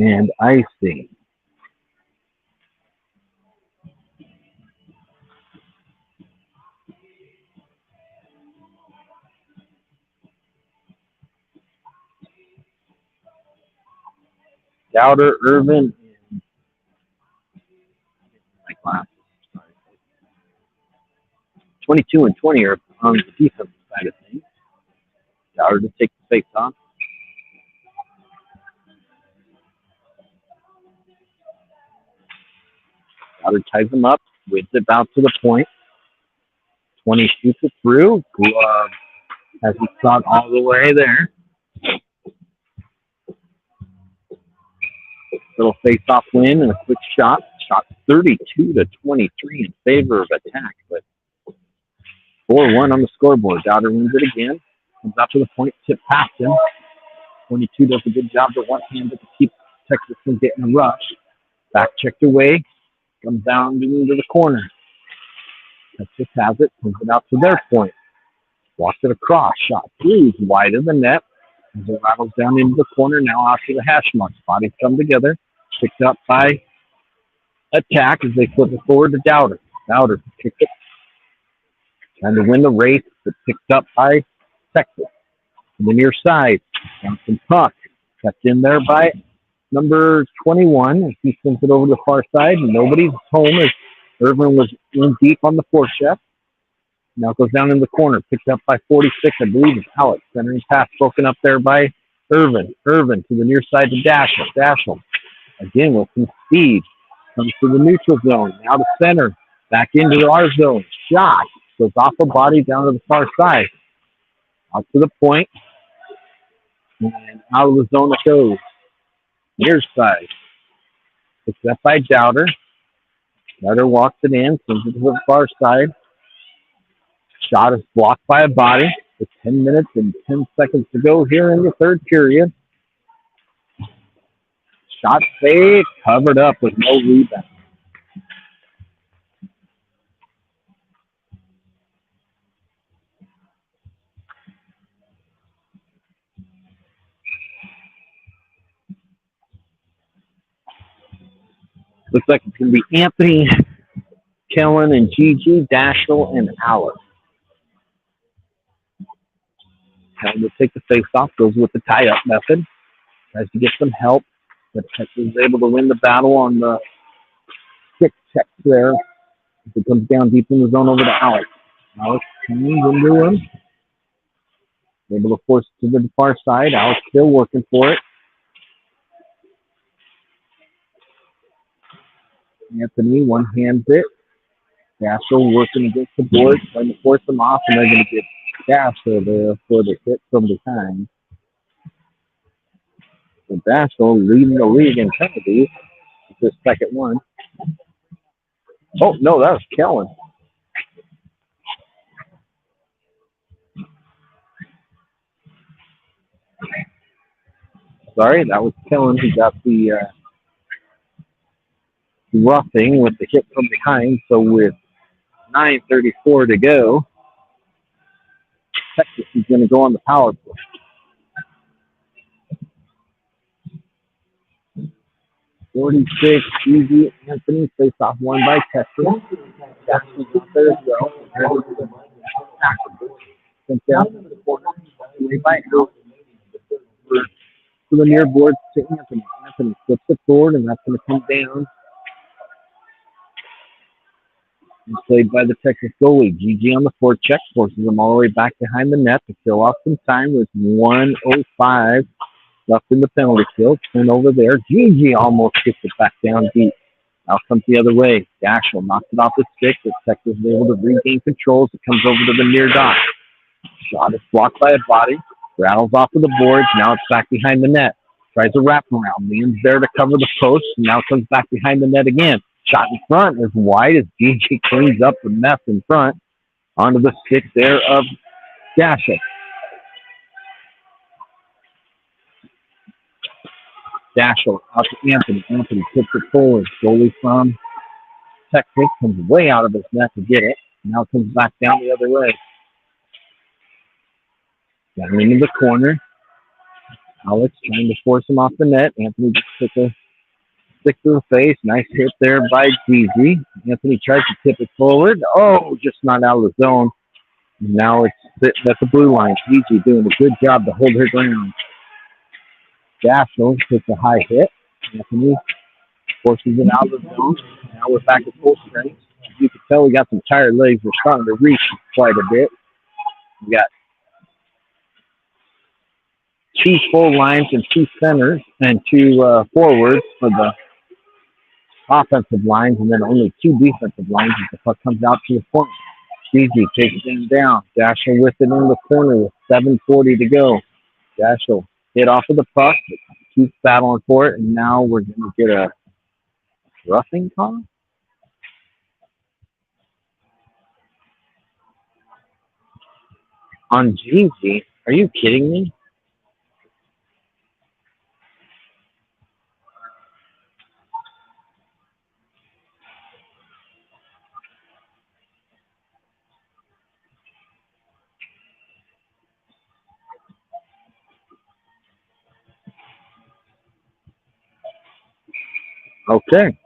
And icing. Dowder, Irvin, and my glasses. Sorry. 22 and 20 are on the defensive side of things. Dowder to take the face off. Dowder ties him up, whips it out to the point. 20 shoots it through. Glove has he shot all the way there. Little face-off win and a quick shot. Shot 32 to 23 in favor of attack, but 4-1 on the scoreboard. Dowder wins it again. Comes out to the point, tip past him. 22 does a good job to one-handed to keep Texas from getting a rush. Back checked away. Comes down into the corner. Texas has it. Comes it out to their point. Walks it across. Shot through. Wide of the net. As it rattles down into the corner. Now out to the hash marks. Bodies come together. Picked up by attack as they flip it forward to Dowder. Dowder kicks it. Trying to win the race, but picked up by Texas. On the near side. Johnson puck. Kept in there by number 21. He sends it over to the far side. Nobody's home as Irvin was in deep on the forecheck. Now it goes down in the corner. Picked up by 46, I believe it's Alex. Centering pass broken up there by Irvin. Irvin to the near side to Dashel. Dashel again with some speed. Comes to the neutral zone. Now to center. Back into our zone. Shot. Goes off the body down to the far side. Out to the point. And out of the zone it goes. Near side. Picked up by Dowder. Dowder walks it in. Sends it to the far side. Shot is blocked by a body with 10 minutes and 10 seconds to go here in the third period. Shot saved, covered up with no rebound. Looks like it's going to be Anthony, Kellen, and Gigi, Dashel, and Alex. Kellen will take the face-off, goes with the tie-up method. Tries to get some help, but Texas is able to win the battle on the kick check there. It comes down deep in the zone over to Alex. Alex comes into him. Able to force it to the far side. Alex still working for it. Anthony one-hands it. Dashel working against the board, trying to force them off, and they're going to get Dashel there for the hit from behind. So Dashel leading the league in penalties. It's his second one. Oh, no, that was Kellen. Sorry, that was Kellen who got the roughing with the hit from behind. So with 9:34 to go, Texas is going to go on the power play. .46, Easy, Anthony, face off one by Texas. Jackson's out there as well. Sent down to the corner, away by Al. To the near board to Anthony. Anthony flips it forward, and that's going to come down. And played by the Texas goalie. GG on the forecheck, forces them all the way back behind the net to fill off some time with 1:05 left in the penalty kill. Turn over there. GG almost gets it back down deep. Now comes the other way. Dashel knocks it off the stick, but Texas is able to regain control as it comes over to the near dot. Shot is blocked by a body. Rattles off of the boards. Now it's back behind the net. Tries a wraparound. Leans there to cover the post. And now comes back behind the net again. Shot in front is wide as GG cleans up the mess in front. Onto the stick there of Dashel. Dashel out to Anthony. Anthony puts it forward. Goalie from Texas comes way out of his net to get it. Now comes back down the other way. Down into the corner. Alex trying to force him off the net. Anthony just took a stick to the face. Nice hit there by GG. Anthony tries to tip it forward. Oh, just not out of the zone. Now it's sitting at the blue line. GG doing a good job to hold her ground. Dashel hits a high hit. Anthony forces it out of the zone. Now we're back at full strength. You can tell we got some tired legs. We're starting to reach quite a bit. We got two full lines and two centers and two forwards for the offensive lines, and then only two defensive lines as the puck comes out to the point. Gigi takes him down. Dashiell with it in the corner with 7:40 to go. Dashiell hit off of the puck, but keeps battling for it, and now we're going to get a roughing call. On Gigi? Are you kidding me? Okay.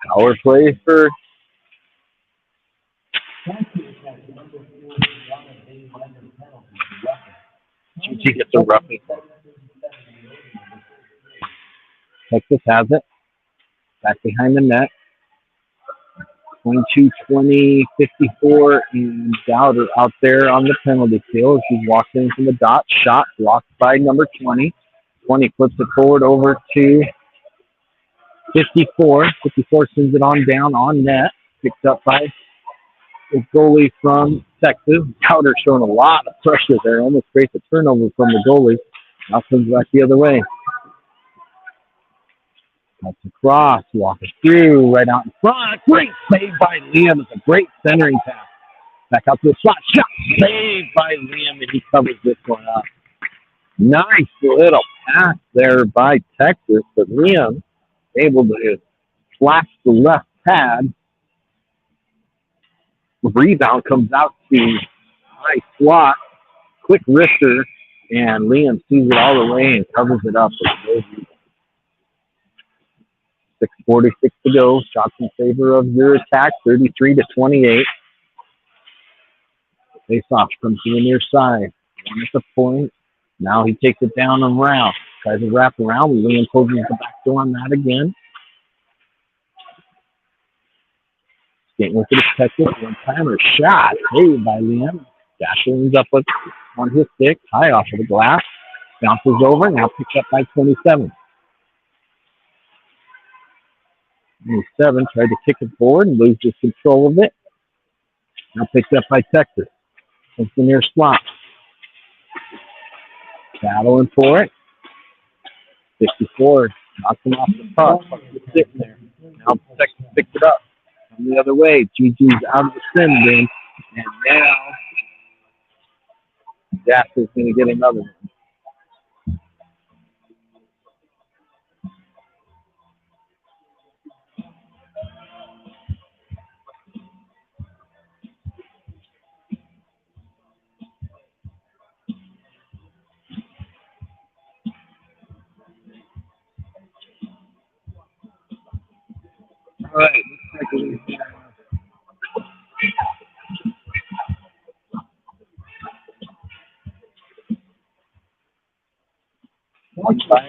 Power play for Gigi gets a roughing. Texas has it. Back behind the net. 22-20, 54, and Dowder out there on the penalty kill. He's walked in from the dot. Shot blocked by number 20. 20 flips it forward over to 54. 54 sends it on down on net. Picked up by the goalie from Texas. Dowder showing a lot of pressure there. Almost creates a turnover from the goalie. Now comes back the other way. That's across, walking through, right out in front. Great save by Liam. It's a great centering pass. Back out to the slot. Shot saved by Liam, and he covers this one up. Nice little pass there by Texas, but Liam able to flash the left pad. Rebound comes out to high slot. Quick wrister, and Liam sees it all the way and covers it up. 6:46 to go. Shots in favor of your attack, 33-28. Face-off comes to the near side. One at the point. Now he takes it down and around. Tries to wrap around. Liam closes the back door on that again. Skating with it, Texas. One-timer shot. Saved by Liam. Dashiell ends up with on his stick. High off of the glass. Bounces over. Now picked up by 27. 27 tried to kick it forward and loses control of it. Now picked up by Texas. It's the near slot. Battling for it. 54 knocks him off the puck. Just sitting there. Now Texas picks it up. From the other way. Gigi's out of the sim game. And now Dashiell's going to get another one. All right, looks like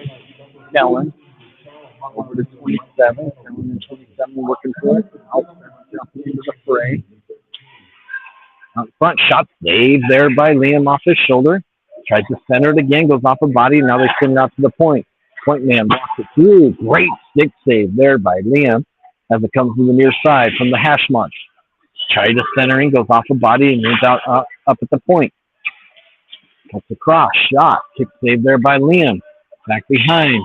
we Kellen over to 27. Kellen and 27 looking for it. Jumping into the fray. Out front, shot saved there by Liam off his shoulder. Tries to center it again, goes off a body. Now they send it out to the point. Point man walks it through. Great stick save there by Liam as it comes to the near side from the hash mark. Tries to centering, goes off a body and moves out up at the point. Cuts across, shot, kick save there by Liam. Back behind.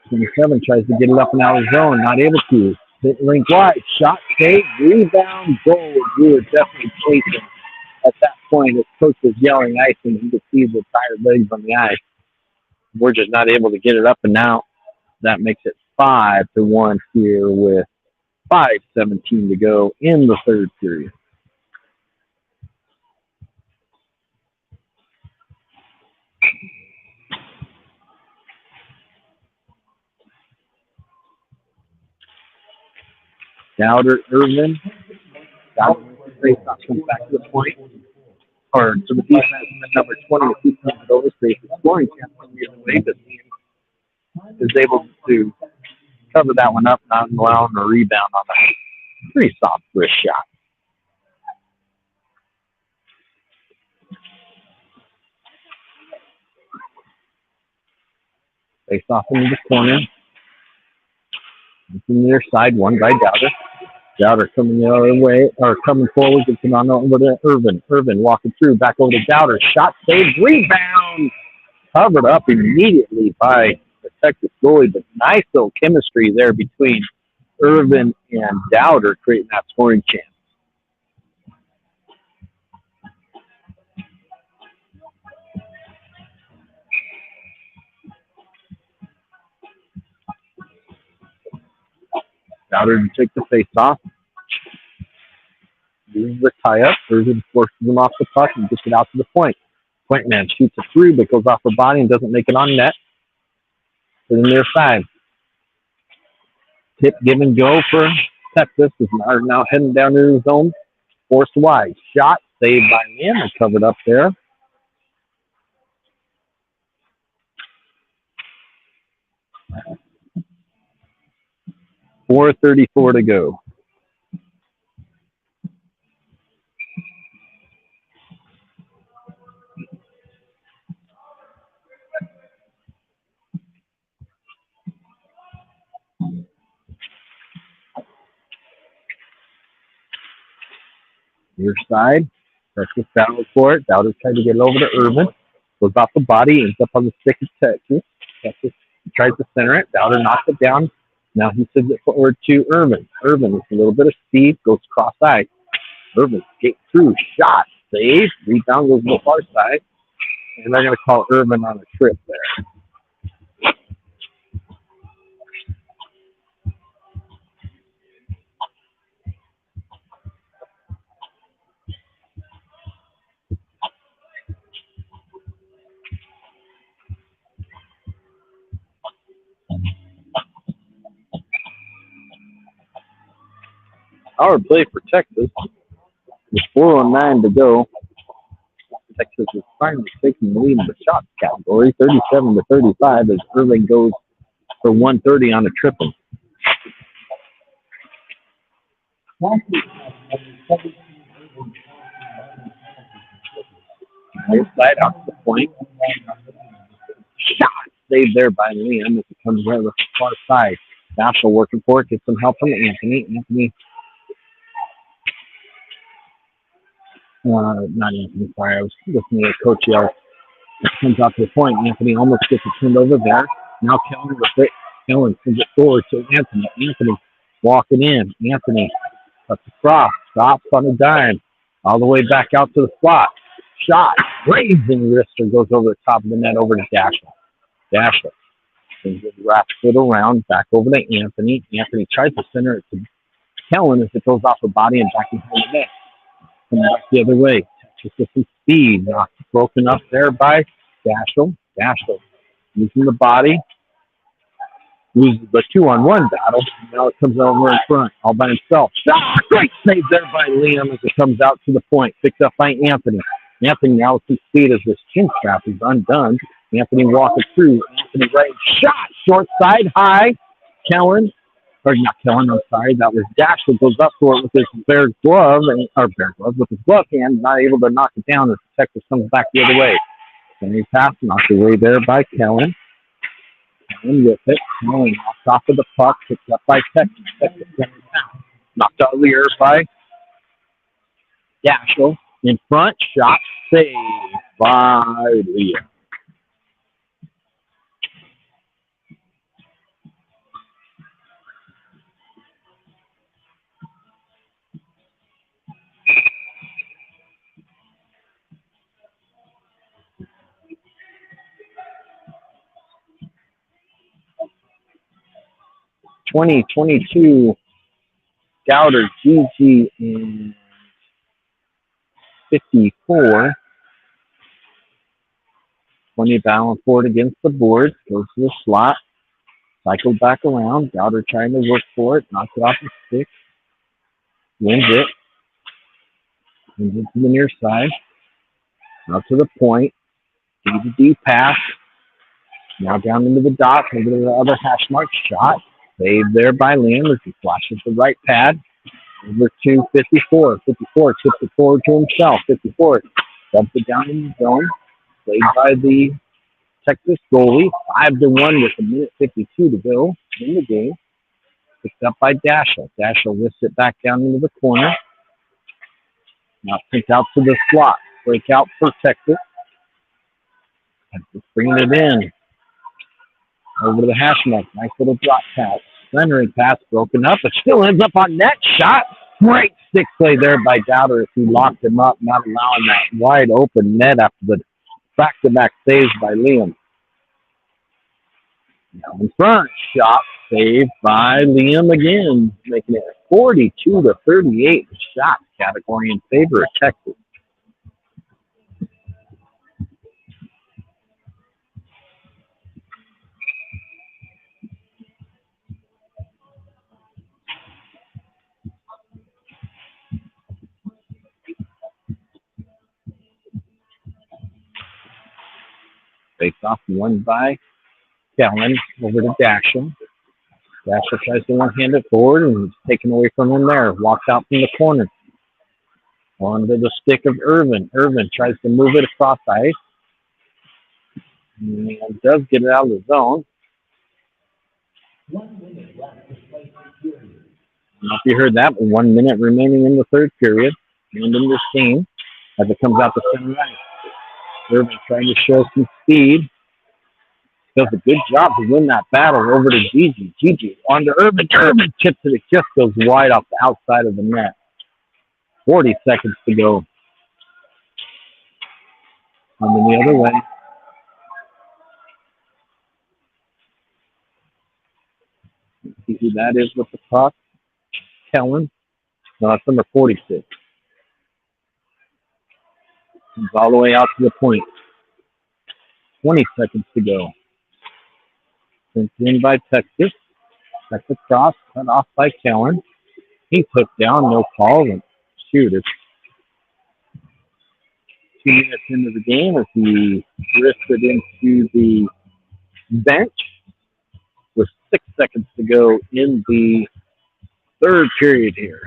27 tries to get it up and out of zone, not able to. Hit rink wide, shot, save, rebound, goal. We were definitely chasing at that point. His coach was yelling ice, and you could see the tired legs on the ice. We're just not able to get it up and out. That makes it 5-1 here with 5:17 to go in the third period. Dowder, Irvin. Dowder face-off comes back to the point. or to the defense, and then number 20, if he turns it over, stays the scoring chance on the other way, but is able to cover that one up, not allowing a rebound on that. Pretty soft wrist shot. Face off into the corner. It's in the near side, one by Dowder. Dowder coming the other way, or coming forward, gets it on over to Irvin. Irvin walking through, back over to Dowder. Shot saved, rebound. Covered up immediately by the Texas goalie, but nice little chemistry there between Irvin and Dowder, creating that scoring chance. Dowder to take the face off. Uses the tie up. Irvin forces him off the puck and gets it out to the point. Point man shoots it through, but goes off her body and doesn't make it on net. To the near side. Tip, give and go for Texas. Is now heading down to the zone. Forced wide. Shot saved by Lynn. Covered up there. .434 to go. Near side. Texas battles for it. Dowder trying to get it over to Irvin. Goes off the body. Ends up on the stick of Texas. Texas tries to center it. Dowder knocks it down. Now he sends it forward to Irvin. Irvin with a little bit of speed. Goes cross-side. Irvin skates through. Shot. Save. Rebound goes to the far side. And they're going to call Irvin on a trip there. Power play for Texas. With 4:09 to go. Texas is finally taking the lead in the shots category, 37-35, as Irving goes for 130 on the triple. Side out to the point. Shot saved there by Liam as it comes right with the far side. National working for it, gets some help from Anthony. Not Anthony, sorry, I was listening to Coach Yell. Comes out to the point. Anthony almost gets it turned over there. Now Kellen with it. Kellen sends it forward to Anthony. Anthony walking in. Anthony cuts across. Stops on a dime. All the way back out to the slot. Shot. Raising wrister goes over the top of the net over to Dashler. Wraps it around. Back over to Anthony. Anthony tries to center it to Kellen as it goes off the body and back into the net. Coming back the other way. Just with some speed. Broken up there by Dashel. Dashel using the body. Loses the 2-on-1 battle. Now it comes over in front all by himself. Shot! Great save there by Liam as it comes out to the point. Picked up by Anthony. Anthony now with some speed as this chin strap is undone. Anthony walking through. Anthony right. Shot! Short side. High. Kellen. Or not Kellen, I'm sorry. That was Dashel goes up for it with his with his glove hand, not able to knock it down as Texas comes back the other way. Then he passed, knocked away there by Kellen. Kellen with it. Kellen knocks off of the puck, picked up by Texas. Texas knocked out of the air by Dashel. In front, shot saved by Leah. (2022) Dowder, GG, and 54. 20 battling for it against the boards. Goes to the slot. Cycled back around. Dowder trying to work for it. Knocks it off the stick. Wins it. Wins it to the near side. Out to the point. D to D pass. Now down into the dot. Over to the other hash mark shot. Saved there by Liam as he flashes the right pad. Over to 54. 54 tips it forward to himself. 54 dumps it down in the zone. Played by the Texas goalie. 5-1 with 1:52 to go in the game. Picked up by Dashel. Dashel lifts it back down into the corner. Now picked out to the slot. Breakout for Texas. Texas bringing it in. Over to the hash mark. Nice little drop pass. Centering pass broken up, but still ends up on net. Shot. Great stick play there by Dowder as he locked him up, not allowing that wide open net after the back-to-back saves by Liam. Now in front. Shot saved by Liam again, making it 42-38 shot category in favor of Texas. Face off won by Kellen over to Dashel. Dashel tries to one-hand it forward and it's taken away from him there. Walks out from the corner. Onto the stick of Irvin. Irvin tries to move it across ice. And does get it out of the zone. 1 minute left to play the period. I don't know if you heard that, but 1 minute remaining in the third period. And in this game, as it comes out to center ice. Irvin trying to show some speed. Does a good job to win that battle over to Gigi. Gigi on to Irvin. Irvin chips it. It just goes wide off the outside of the net. 40 seconds to go. Coming the other way. See who that is with the puck. Kellen. No, that's number 46. Comes all the way out to the point. 20 seconds to go. Sent in by Texas. That's a cross, cut off by Kellen. He took down, no call. And shoot, it's 2 minutes into the game as he drifted into the bench with 6 seconds to go in the third period here.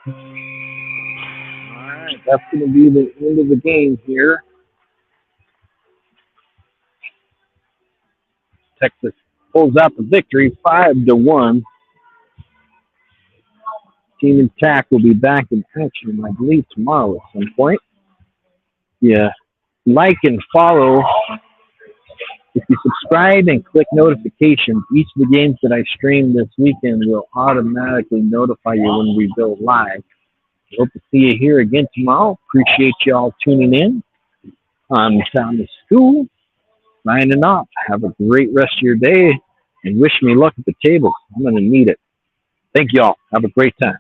All right, that's going to be the end of the game here. Texas pulls out the victory, 5-1. Team Intact will be back in action, I believe, tomorrow at some point. Yeah, like and follow. If you subscribe and click notifications, each of the games that I stream this weekend will automatically notify you when we go live. Hope to see you here again tomorrow. Appreciate you all tuning in. I'm Sound of School, signing off. Have a great rest of your day, and wish me luck at the table. I'm going to need it. Thank you all. Have a great time.